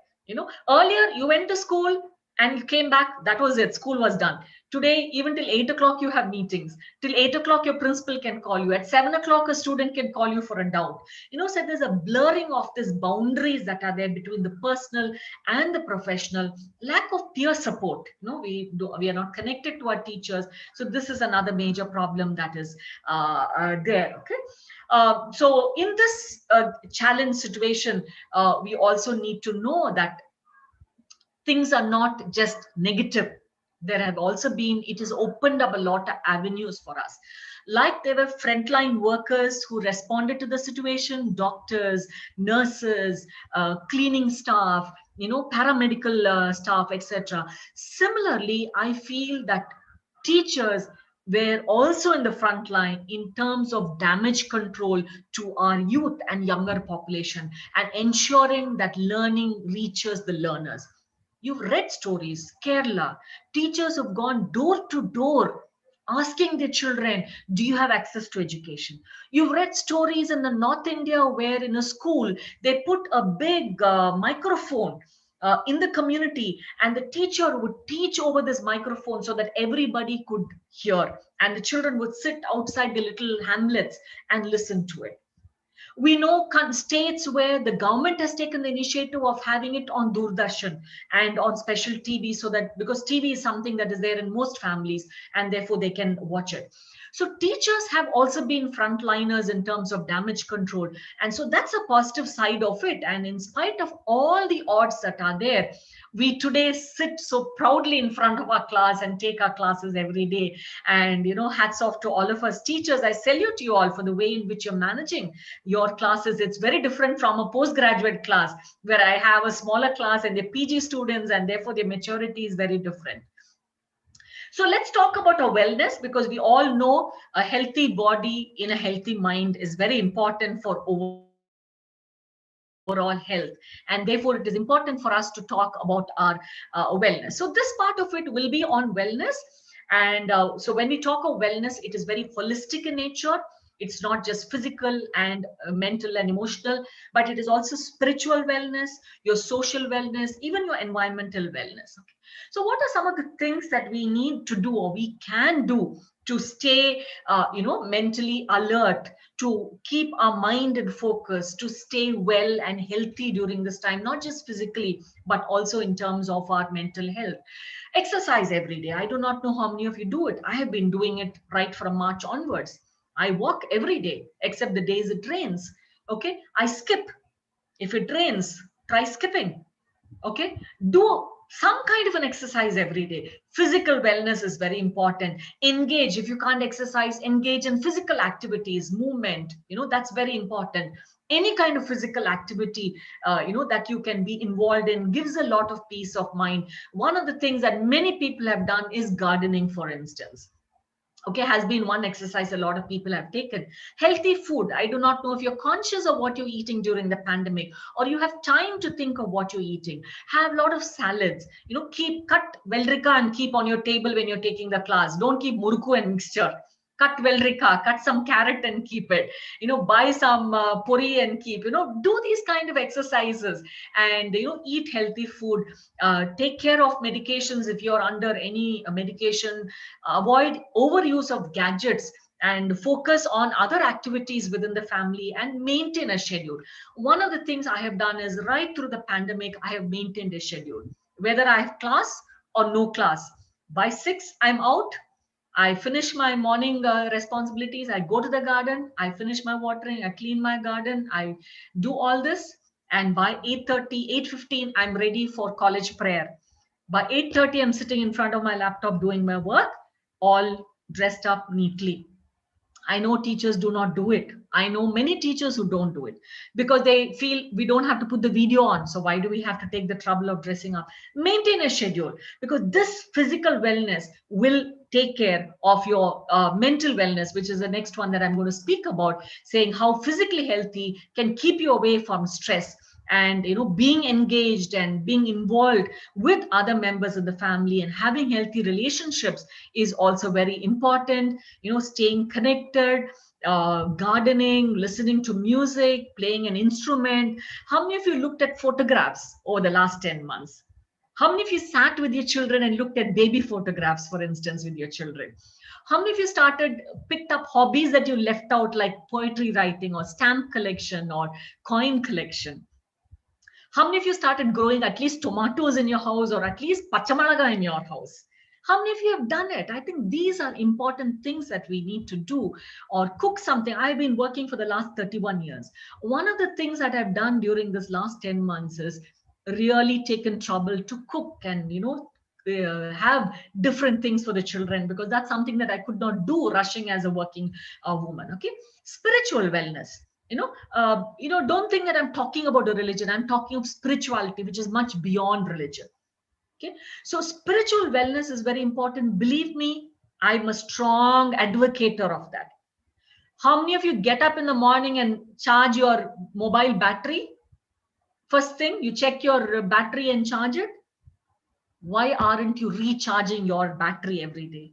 Earlier you went to school and you came back, that was it, school was done. Today, even till 8 o'clock you have meetings. Till 8 o'clock your principal can call you. At 7 o'clock a student can call you for a doubt. So there's a blurring of these boundaries that are there between the personal and the professional. Lack of peer support. We are not connected to our teachers. So this is another major problem that is there. Okay. So in this challenge situation, we also need to know that things are not just negative. There have also been, it has opened up a lot of avenues for us. Like there were frontline workers who responded to the situation, doctors, nurses, cleaning staff, paramedical staff, etc. Similarly, I feel that teachers were also in the front line in terms of damage control to our youth and younger population, and ensuring that learning reaches the learners. You've read stories, Kerala, teachers have gone door to door asking their children, do you have access to education? You've read stories in the North India where in a school, they put a big microphone in the community, and the teacher would teach over this microphone so that everybody could hear, and the children would sit outside the little hamlets and listen to it. We know states where the government has taken the initiative of having it on Doordarshan and on special TV, so that because TV is something that is there in most families and therefore they can watch it. So teachers have also been frontliners in terms of damage control. And so that's a positive side of it. And in spite of all the odds that are there, we today sit so proudly in front of our class and take our classes every day. And, hats off to all of us teachers. I salute you all for the way in which you're managing your classes. It's very different from a postgraduate class where I have a smaller class and they're PG students, and therefore their maturity is very different. So let's talk about our wellness, because we all know a healthy body in a healthy mind is very important for overall health, and therefore it is important for us to talk about our wellness. So this part of it will be on wellness, and so when we talk of wellness, it is very holistic in nature. It's not just physical and mental and emotional, but it is also spiritual wellness, your social wellness, even your environmental wellness. Okay. So what are some of the things that we need to do or we can do to stay, mentally alert, to keep our mind in focus, to stay well and healthy during this time, not just physically, but also in terms of our mental health? Exercise every day. I do not know how many of you do it. I have been doing it right from March onwards. I walk every day, except the days it rains. Okay. I skip. If it rains, try skipping. Okay. Do some kind of an exercise every day. Physical wellness is very important. Engage. If you can't exercise, engage in physical activities, movement. That's very important. Any kind of physical activity, that you can be involved in gives a lot of peace of mind. One of the things that many people have done is gardening, for instance. Okay, has been one exercise a lot of people have taken. Healthy food. I do not know if you're conscious of what you're eating during the pandemic, or you have time to think of what you're eating. Have a lot of salads. Keep cut veldrika and keep on your table when you're taking the class. Don't keep murku and mixture. Cut veldrika, cut some carrot and keep it. Buy some puri and keep. Do these kind of exercises, and eat healthy food. Take care of medications if you're under any medication. Avoid overuse of gadgets and focus on other activities within the family and maintain a schedule. One of the things I have done is right through the pandemic, I have maintained a schedule, whether I have class or no class. By 6, I'm out. I finish my morning responsibilities. I go to the garden. I finish my watering. I clean my garden. I do all this. And by 8:30, 8:15, I'm ready for college prayer. By 8:30, I'm sitting in front of my laptop doing my work, all dressed up neatly. I know teachers do not do it. I know many teachers who don't do it because they feel we don't have to put the video on. So why do we have to take the trouble of dressing up? Maintain a schedule, because this physical wellness will take care of your mental wellness, which is the next one that I'm going to speak about, saying how physically healthy can keep you away from stress, and being engaged and being involved with other members of the family and having healthy relationships is also very important. Staying connected, gardening, listening to music, playing an instrument. How many of you looked at photographs over the last 10 months? How many of you sat with your children and looked at baby photographs, for instance, with your children? How many of you picked up hobbies that you left out, like poetry writing or stamp collection or coin collection? How many of you started growing at least tomatoes in your house, or at least pachamalaga in your house? How many of you have done it? I think these are important things that we need to do. Or cook something. I've been working for the last 31 years. One of the things that I've done during this last 10 months is really taken trouble to cook and, have different things for the children, because that's something that I could not do rushing as a working woman. Okay. Spiritual wellness. Don't think that I'm talking about a religion. I'm talking of spirituality, which is much beyond religion. Okay, so spiritual wellness is very important. Believe me, I'm a strong advocator of that. How many of you get up in the morning and charge your mobile battery? First thing, you check your battery and charge it. Why aren't you recharging your battery every day?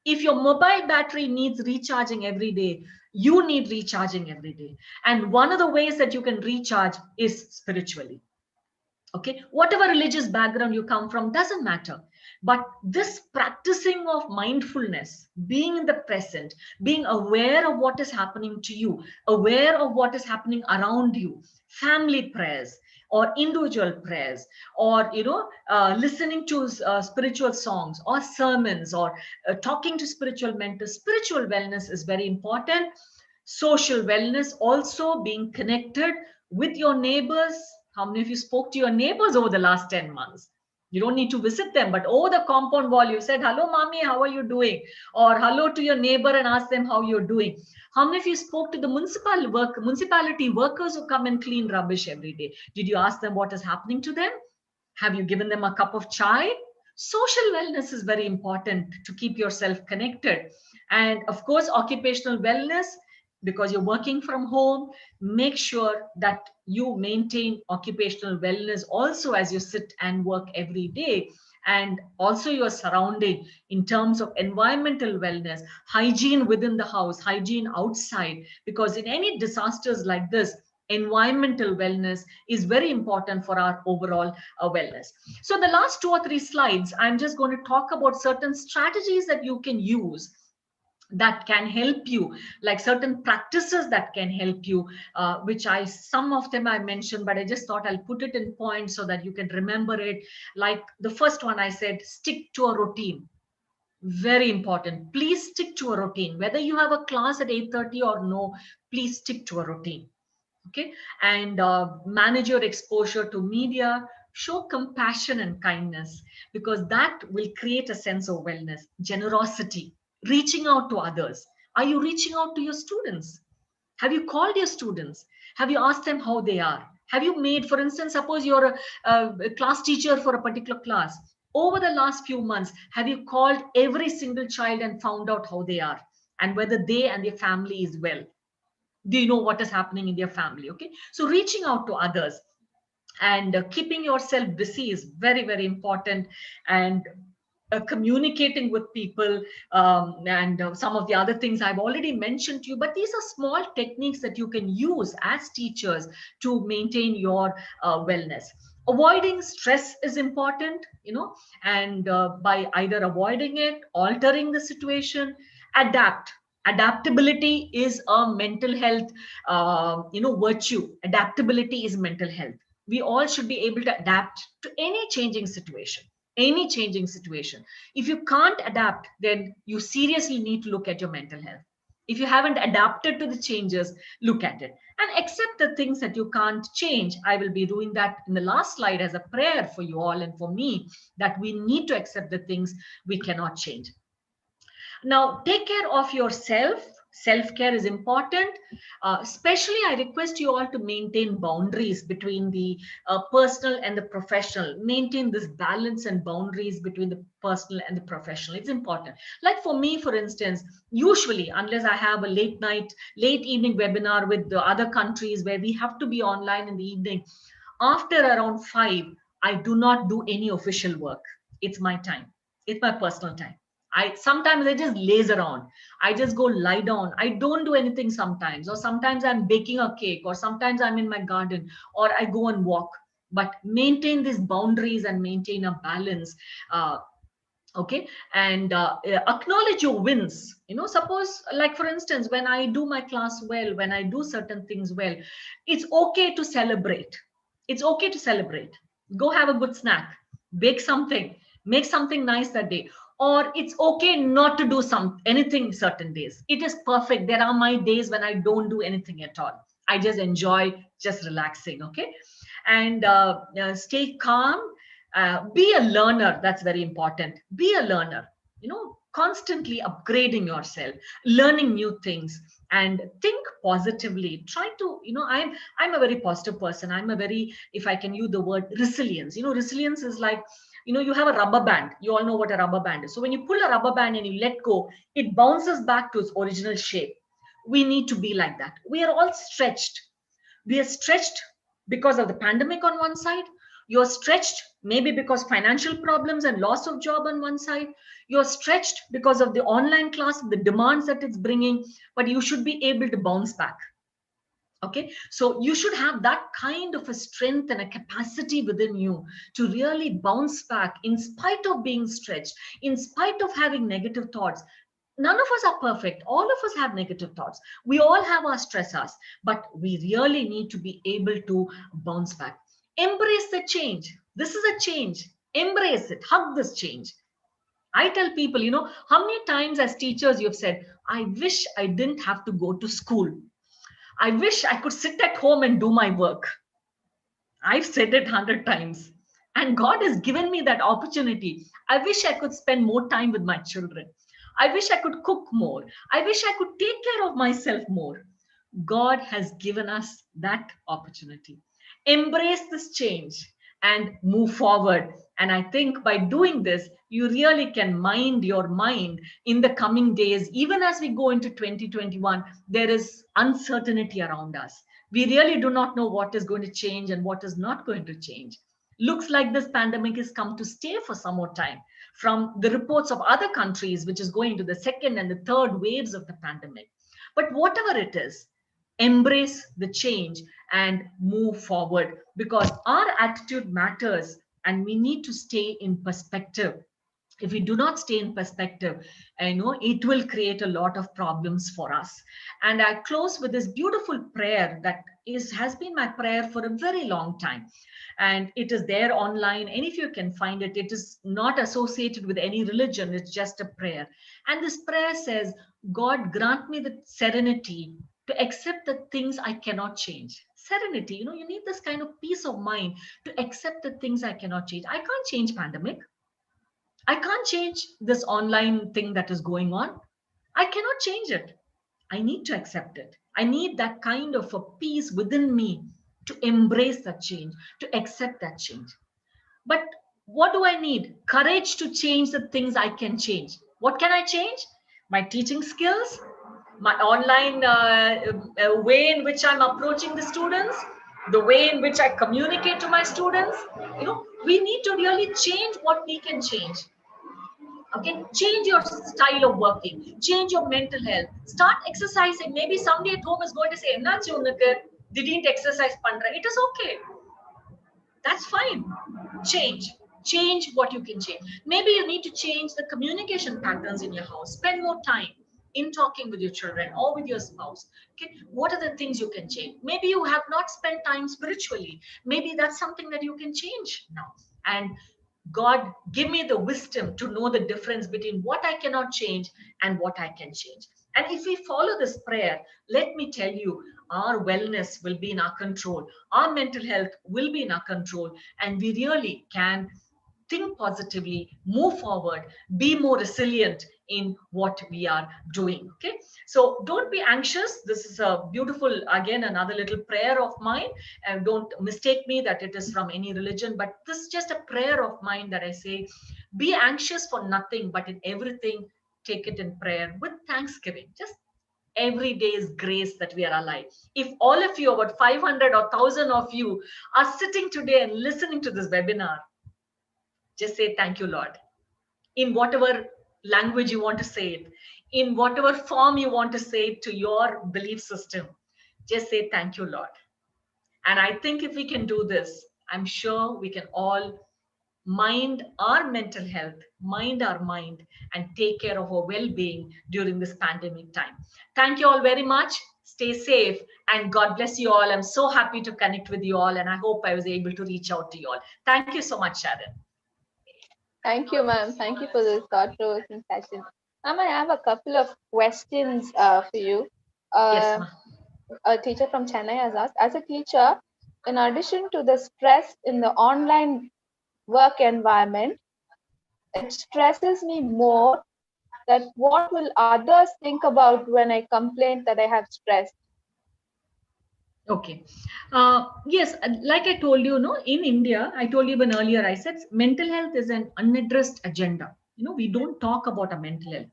If your mobile battery needs recharging every day, you need recharging every day. And one of the ways that you can recharge is spiritually. Okay, whatever religious background you come from doesn't matter. But this practicing of mindfulness, being in the present, being aware of what is happening to you, aware of what is happening around you, family prayers or individual prayers, or listening to spiritual songs or sermons, or talking to spiritual mentors. Spiritual wellness is very important. Social wellness, also being connected with your neighbors. How many of you spoke to your neighbors over the last 10 months? You don't need to visit them, but over the compound wall, you said, hello, mommy, how are you doing? Or hello to your neighbor and ask them how you're doing. How many of you spoke to the municipality workers who come and clean rubbish every day? Did you ask them what is happening to them? Have you given them a cup of chai? Social wellness is very important to keep yourself connected. And of course, occupational wellness, because you're working from home, make sure that you maintain occupational wellness also as you sit and work every day. And also your surrounding in terms of environmental wellness, hygiene within the house, hygiene outside, because in any disasters like this, environmental wellness is very important for our overall wellness. So the last 2 or 3 slides, I'm just going to talk about certain strategies that you can use that can help you, like certain practices that can help you, which some of them I mentioned, but I just thought I'll put it in points so that you can remember it. Like the first one I said, stick to a routine. Very important. Please stick to a routine. Whether you have a class at 8:30 or no, please stick to a routine. Okay, and manage your exposure to media. Show compassion and kindness, because that will create a sense of wellness. Generosity, reaching out to others. Are you reaching out to your students? Have you called your students? Have you asked them how they are? Have you made, for instance, suppose you're a class teacher for a particular class, Over the last few months, have you called every single child and found out how they are and whether they and their family is well? Do you know what is happening in their family? Okay, so reaching out to others and keeping yourself busy is very, very important. And communicating with people, and some of the other things I've already mentioned to you, but these are small techniques that you can use as teachers to maintain your wellness. Avoiding stress is important, and by either avoiding it, altering the situation, adapt. Adaptability is a mental health virtue. Adaptability is mental health. We all should be able to adapt to any changing situation. Any changing situation. If you can't adapt, then you seriously need to look at your mental health. If you haven't adapted to the changes, look at it and accept the things that you can't change. I will be doing that in the last slide as a prayer for you all and for me, that we need to accept the things we cannot change. Now, take care of yourself. Self-care is important. Especially, I request you all to maintain boundaries between the personal and the professional. Maintain this balance and boundaries between the personal and the professional. It's important. Like for me, for instance, usually, unless I have a late evening webinar with the other countries where we have to be online in the evening, after around 5, I do not do any official work. It's my time. It's my personal time. I just laze around. I just go lie down. I don't do anything sometimes, or sometimes I'm baking a cake, or sometimes I'm in my garden, or I go and walk. But maintain these boundaries and maintain a balance. Okay, and acknowledge your wins. Suppose, like for instance, when I do my class well, when I do certain things well, it's okay to celebrate. It's okay to celebrate. Go have a good snack, bake something, make something nice that day. Or it's okay not to do anything certain days. It is perfect. There are my days when I don't do anything at all. I just enjoy just relaxing. Okay, and stay calm. Be a learner. That's very important. Be a learner. Constantly upgrading yourself, learning new things, and think positively. Try to, I'm a very positive person. I'm a very, if I can use the word resilience. Resilience is like, you have a rubber band. You all know what a rubber band is. So when you pull a rubber band and you let go, it bounces back to its original shape. We need to be like that. We are all stretched. We are stretched because of the pandemic on one side. You're stretched maybe because financial problems and loss of job on one side. You're stretched because of the online class, the demands that it's bringing, but you should be able to bounce back. Okay, so you should have that kind of a strength and a capacity within you to really bounce back in spite of being stretched, in spite of having negative thoughts. None of us are perfect. All of us have negative thoughts. We all have our stressors, but we really need to be able to bounce back. Embrace the change. This is a change. Embrace it. Hug this change. I tell people, how many times as teachers you've said, I wish I didn't have to go to school. I wish I could sit at home and do my work. I've said it 100 times. And God has given me that opportunity. I wish I could spend more time with my children. I wish I could cook more. I wish I could take care of myself more. God has given us that opportunity. Embrace this change and move forward. And I think by doing this, you really can mind your mind in the coming days. Even as we go into 2021, there is uncertainty around us. We really do not know what is going to change and what is not going to change. Looks like this pandemic has come to stay for some more time. From the reports of other countries, which is going to the second and the third waves of the pandemic. But whatever it is, embrace the change and move forward, because our attitude matters and we need to stay in perspective. If we do not stay in perspective, it will create a lot of problems for us. And I close with this beautiful prayer that has been my prayer for a very long time. And it is there online. And if you can find it, it is not associated with any religion. It's just a prayer. And this prayer says, God, grant me the serenity to accept the things I cannot change. Serenity, you need this kind of peace of mind to accept the things I cannot change. I can't change pandemic. I can't change this online thing that is going on. I cannot change it. I need to accept it. I need that kind of a peace within me to embrace that change, to accept that change. But What do I need? Courage to change the things I can change. What can I change? My teaching skills, my online way in which I'm approaching the students, the way in which I communicate to my students. We need to really change what we can change. Okay, change your style of working, change your mental health, start exercising. Maybe somebody at home is going to say, "Ennachu unakku, didn't exercise pandra." It is okay. That's fine. Change what you can change. Maybe you need to change the communication patterns in your house. Spend more time in talking with your children or with your spouse. Okay, what are the things you can change? Maybe you have not spent time spiritually. Maybe that's something that you can change now. And God, give me the wisdom to know the difference between what I cannot change and what I can change. And if we follow this prayer, let me tell you, our wellness will be in our control, our mental health will be in our control, and we really can think positively, move forward, be more resilient in what we are doing. Okay, so don't be anxious. This is a beautiful, again, another little prayer of mine, and don't mistake me that it is from any religion, but this is just a prayer of mine that I say, be anxious for nothing, but in everything take it in prayer with thanksgiving. Just every day is grace that we are alive. If all of you, about 500 or 1,000 of you, are sitting today and listening to this webinar, just say thank you, Lord, in whatever language you want to say it, in whatever form you want to say it to your belief system. Just say thank you, Lord. And I think if we can do this, I'm sure we can all mind our mental health, mind our mind, and take care of our well-being during this pandemic time. Thank you all very much. Stay safe and God bless you all. I'm so happy to connect with you all, and I hope I was able to reach out to you all. Thank you so much, Sharon. Thank you, ma'am. Thank you for this thought-provoking session. Ma'am, I have a couple of questions for you. Yes, ma'am. A teacher from Chennai has asked, as a teacher, in addition to the stress in the online work environment, it stresses me more that what will others think about when I complain that I have stress. Okay. Yes, like I told you, in India, I told you even earlier, I said mental health is an unaddressed agenda. We don't talk about our mental health.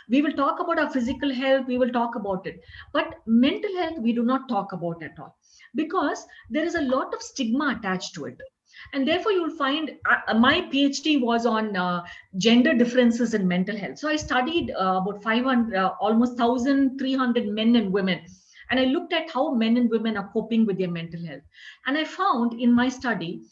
We will talk about our physical health, we will talk about it. But mental health, we do not talk about at all because there is a lot of stigma attached to it. And therefore, you'll find my PhD was on gender differences in mental health. So I studied about 500, almost 1,300 men and women. And I looked at how men and women are coping with their mental health. And I found in my study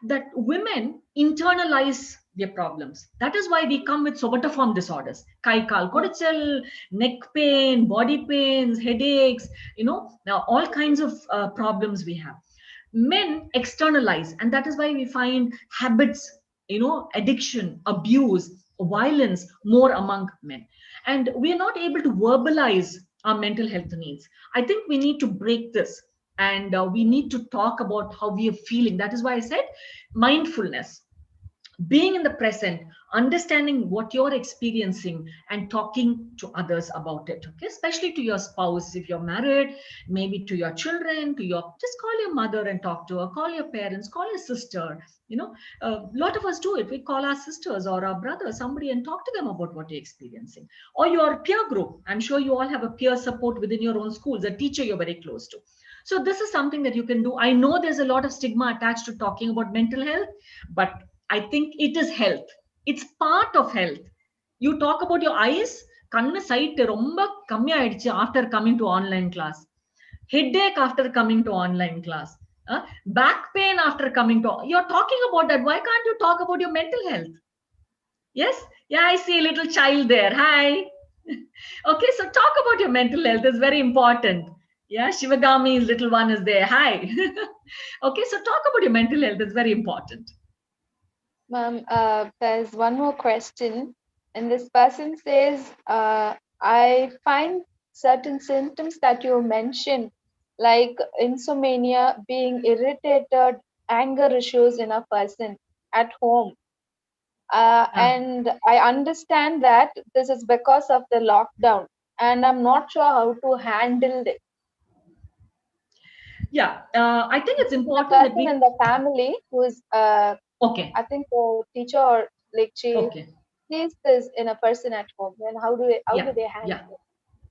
that women internalize their problems. That is why we come with somatoform disorders, kai kal kodichal, neck pain, body pains, headaches, now all kinds of problems we have. Men externalize, and that is why we find habits, addiction, abuse, violence more among men. And we are not able to verbalize our mental health needs. I think we need to break this, and we need to talk about how we are feeling. That is why I said mindfulness, being in the present, understanding what you're experiencing and talking to others about it. Okay, especially to your spouse if you're married, maybe to your children, just call your mother and talk to her, call your parents, call your sister. A lot of us do it. We call our sisters or our brothers, somebody, and talk to them about what you're experiencing. Or your peer group. I'm sure you all have a peer support within your own schools, a teacher you're very close to. So this is something that you can do. I know there's a lot of stigma attached to talking about mental health, but I think it is health. It's part of health. You talk about your eyes, kanna sight romba kammi aidichu after coming to online class. Headache after coming to online class. Back pain after coming to. You're talking about that. Why can't you talk about your mental health? Yes? Yeah, I see a little child there. Hi. Okay, so talk about your mental health is very important. Yeah, Shivagami's little one is there. Hi. Okay, so talk about your mental health is very important. Ma'am, there's one more question, and this person says, I find certain symptoms that you mentioned, like insomnia, being irritated, anger issues in a person at home. And I understand that this is because of the lockdown, and I'm not sure how to handle it. Yeah, I think it's important The that person in the family who's Okay. I think the teacher or like she Okay. sees this in a person at home, then how do Yeah. they handle Yeah. it?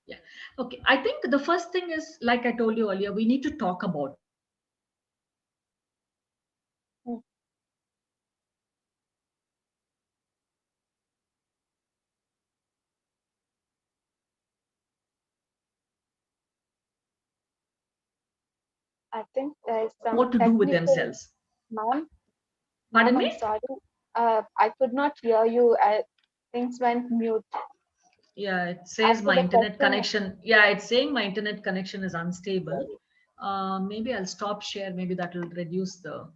Yeah. Okay. I think the first thing is, like I told you earlier, we need to talk about. Hmm. I think there's some What to do with technical, themselves. ma'am. Pardon Ma'am, I'm me? sorry. I could not hear you. Things went mute. Yeah, it says After my the internet question, connection. Yeah, it's saying my internet connection is unstable. Maybe I'll stop share. Maybe that will reduce the.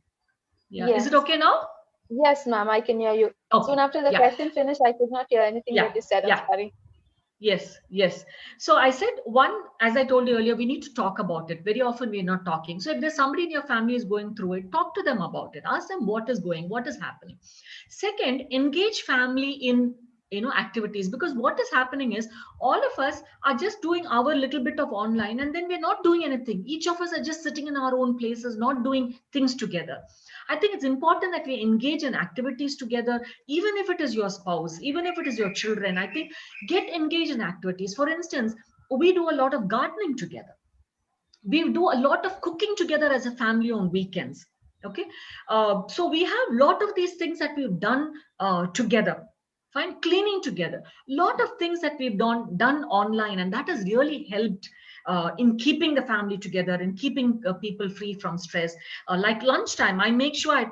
Yeah. Is it yes. okay now? Yes, ma'am, I can hear you. Soon Okay. after the Yeah. question finished, I could not hear anything Yeah. that you said. I'm Yeah. sorry. Yes, yes. So I said one, as I told you earlier, we need to talk about it. Very often we're not talking. So if there's somebody in your family is going through it, talk to them about it. Ask them what is going, what is happening. Second, engage family in activities, because what is happening is all of us are just doing our little bit of online and then we're not doing anything. Each of us are just sitting in our own places, not doing things together. I think it's important that we engage in activities together, even if it is your spouse, even if it is your children. I think get engaged in activities. For instance, we do a lot of gardening together. We do a lot of cooking together as a family on weekends. Okay. So we have a lot of these things that we've done together. Fine. Cleaning together, lot of things that we've done online, and that has really helped in keeping the family together and keeping people free from stress. Like lunchtime, I make sure I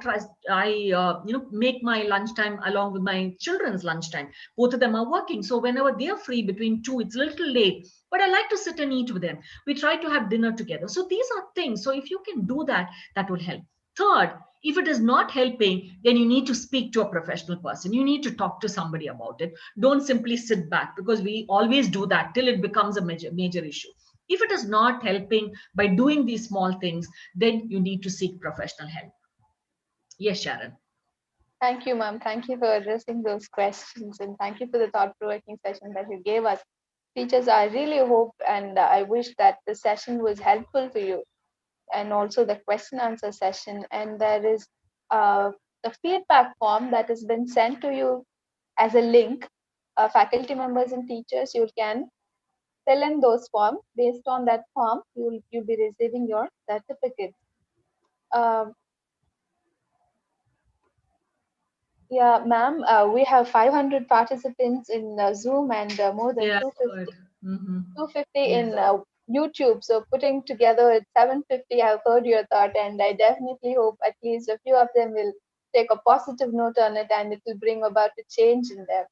make my lunchtime along with my children's lunchtime. Both of them are working, so whenever they're free between two, it's a little late, but I like to sit and eat with them. We try to have dinner together. So these are things. So if you can do that, that will help. Third, if it is not helping, then you need to speak to a professional person. You need to talk to somebody about it. Don't simply sit back, because we always do that till it becomes a major issue. If it is not helping by doing these small things, then you need to seek professional help. Yes, Sharon. Thank you, ma'am. Thank you for addressing those questions, and thank you for the thought-provoking session that you gave us. Teachers, I really hope and I wish that the session was helpful for you, and also the question answer session. And there is the feedback form that has been sent to you as a link. Faculty members and teachers, you can fill in those forms. Based on that form, you'll be receiving your certificate. Um, Yeah, ma'am, we have 500 participants in Zoom and more than Yeah, 250, good. Mm-hmm. 250 Yes. in YouTube. So putting together it's 750. I've heard your thought, and I definitely hope at least a few of them will take a positive note on it, and it will bring about a change in them.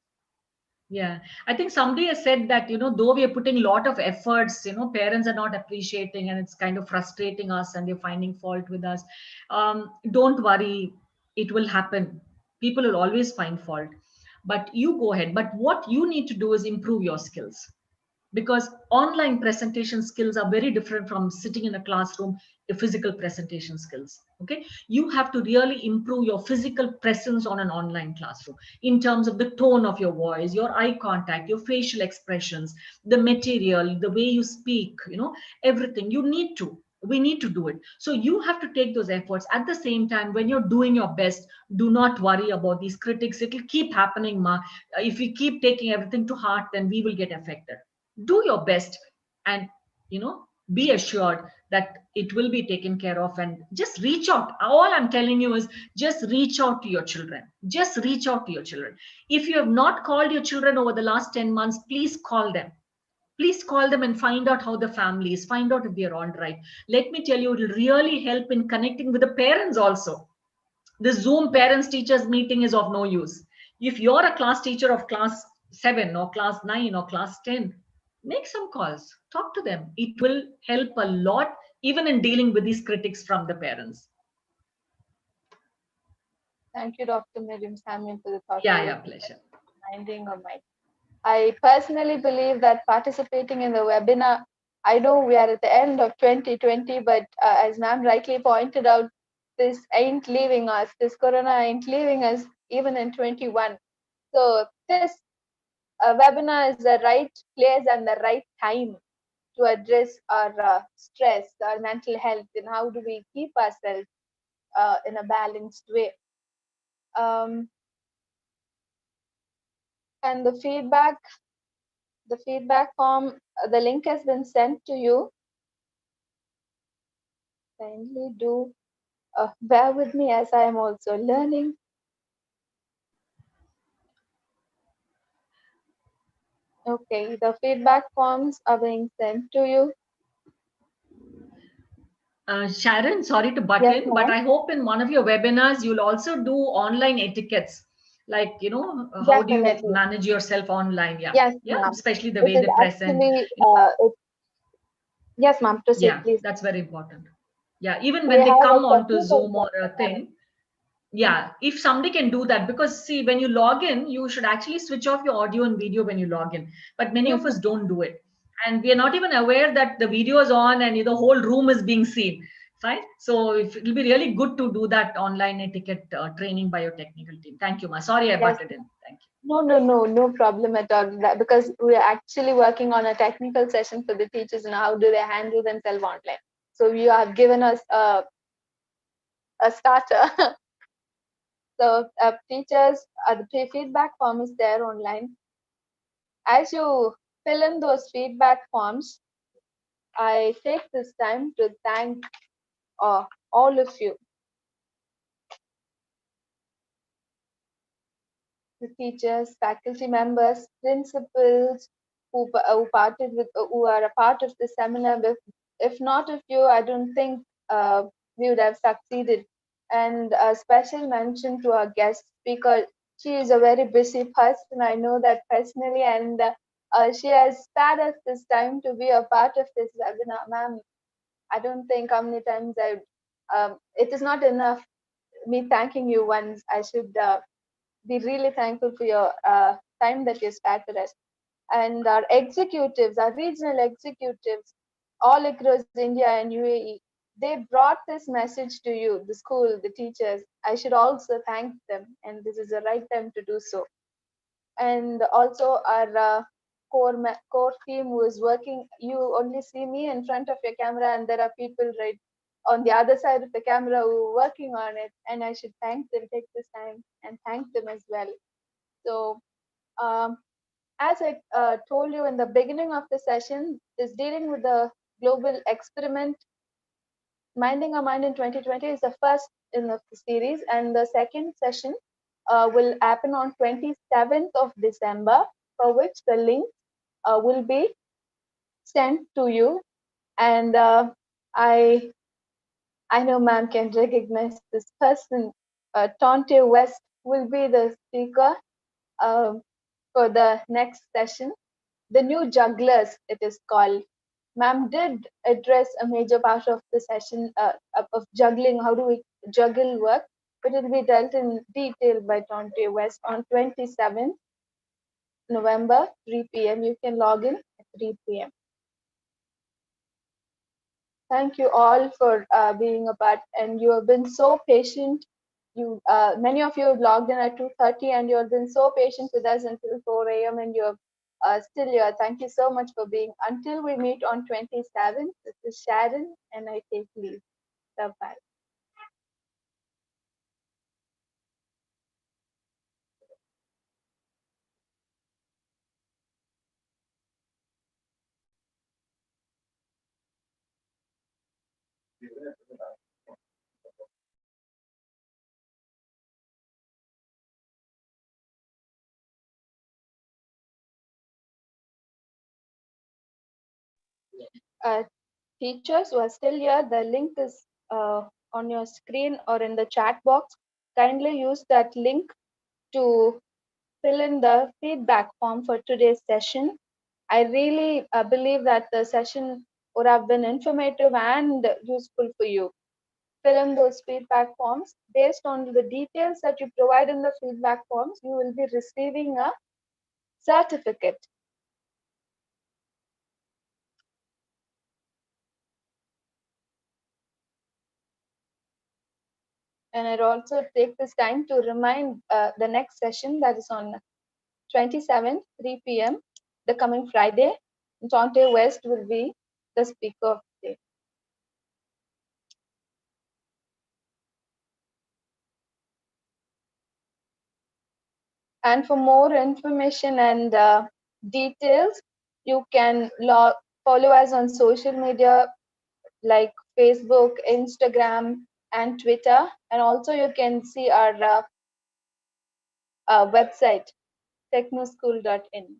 Yeah, I think somebody has said that, though we are putting a lot of efforts, parents are not appreciating and it's kind of frustrating us and they're finding fault with us. Don't worry, it will happen. People will always find fault, but you go ahead. But what you need to do is improve your skills, because online presentation skills are very different from sitting in a classroom, physical presentation skills. Okay, you have to really improve your physical presence on an online classroom, in terms of the tone of your voice, your eye contact, your facial expressions, the material, the way you speak, everything. We need to do it. So you have to take those efforts. At the same time, when you're doing your best, do not worry about these critics. It will keep happening, Ma. If we keep taking everything to heart, then we will get affected. Do your best, and be assured that it will be taken care of. And just reach out. All I'm telling you is just reach out to your children. Just reach out to your children. If you have not called your children over the last 10 months, please call them. Please call them and find out how the family is, find out if they're all right. Let me tell you, it will really help in connecting with the parents also. The Zoom parents teachers meeting is of no use. If you're a class teacher of class 7 or class 9 or class 10, make some calls, talk to them. It will help a lot, even in dealing with these critics from the parents. Thank you, Dr. Miriam Samuel, for the Yeah, thought-provoking pleasure. reminding of my. I personally believe that participating in the webinar, I know we are at the end of 2020, but as ma'am rightly pointed out, this ain't leaving us. This corona ain't leaving us even in 21. So this webinar is the right place and the right time to address our stress, our mental health, and how do we keep ourselves in a balanced way. And the feedback form, the link has been sent to you. Kindly do bear with me as I am also learning. Okay, the feedback forms are being sent to you. Sharon, sorry to butt Yes, in, but ma'am. I hope in one of your webinars you'll also do online etiquettes, like how do you Definitely. manage yourself online? Yeah, Yes, yeah, ma'am. especially the It way is they present. actually, yes, ma'am. Proceed, Yeah, please. that's very important. Yeah, even We when they have a come onto technical Zoom or a thing, yeah, if somebody can do that, because see, when you log in, you should actually switch off your audio and video when you log in, but many of us don't do it, and we are not even aware that the video is on and the whole room is being seen. Fine, so if, it'll be really good to do that online etiquette training by your technical team. Thank you, ma. Sorry I Yes. butted in. Thank you. No problem at all. Because we are actually working on a technical session for the teachers and how do they handle themselves online. So you have given us a starter. So teachers, the feedback form is there online. As you fill in those feedback forms, I take this time to thank all of you, the teachers, faculty members, principals who are a part of the seminar. If not of you, I don't think we would have succeeded. And a special mention to our guest speaker. She is a very busy person. I know that personally, and she has spared us this time to be a part of this webinar, ma'am. I don't think how many times it is not enough me thanking you once. I should be really thankful for your time that you spared for us. And our executives, our regional executives, all across India and UAE, they brought this message to you, the school, the teachers. I should also thank them, and this is the right time to do so. And also our core team who is working. You only see me in front of your camera, and there are people right on the other side of the camera who are working on it, and I should thank them, take this time and thank them as well. So um, as I told you in the beginning of the session, is dealing with the global experiment. Minding Our Mind in 2020 is the first in the series, and the second session will happen on 27th of December, for which the link will be sent to you. And I know ma'am can recognize this person. Tonte West will be the speaker for the next session. The new jugglers, it is called. Ma'am did address a major part of the session of juggling. How do we juggle work? But it will be dealt in detail by Tonte West on 27th November, 3 p.m. You can log in at 3 p.m. Thank you all for being a part, and you have been so patient. You, many of you have logged in at 2:30, and you have been so patient with us until 4 a.m. and you have still here. Thank you so much for being. Until we meet on 27th, this is Sharon, and I take leave. Bye-bye. Teachers who are still here, the link is on your screen or in the chat box. Kindly use that link to fill in the feedback form for today's session. I really believe that the session would have been informative and useful for you. Fill in those feedback forms. Based on the details that you provide in the feedback forms, you will be receiving a certificate. And I'd also take this time to remind the next session, that is on 27th, 3 p.m., the coming Friday. Tonte West will be the speaker of the day. And for more information and details, you can follow us on social media like Facebook, Instagram, and Twitter. And also you can see our website, technoschool.in.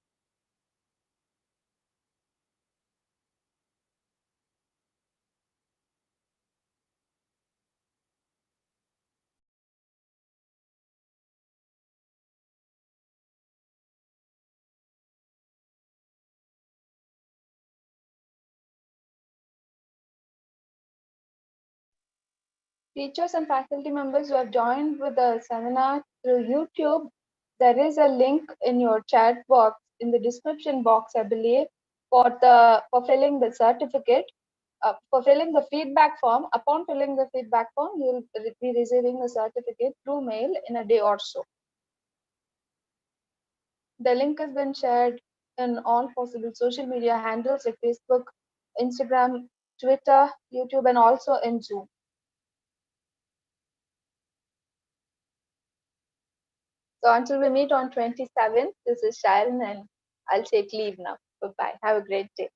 Teachers and faculty members who have joined with the seminar through YouTube, there is a link in your chat box, in the description box, I believe, for filling the certificate, for filling the feedback form. Upon filling the feedback form, you will be receiving the certificate through mail in a day or so. The link has been shared in all possible social media handles like Facebook, Instagram, Twitter, YouTube, and also in Zoom. So until we meet on 27th, this is Sharon, and I'll take leave now. Bye-bye. Have a great day.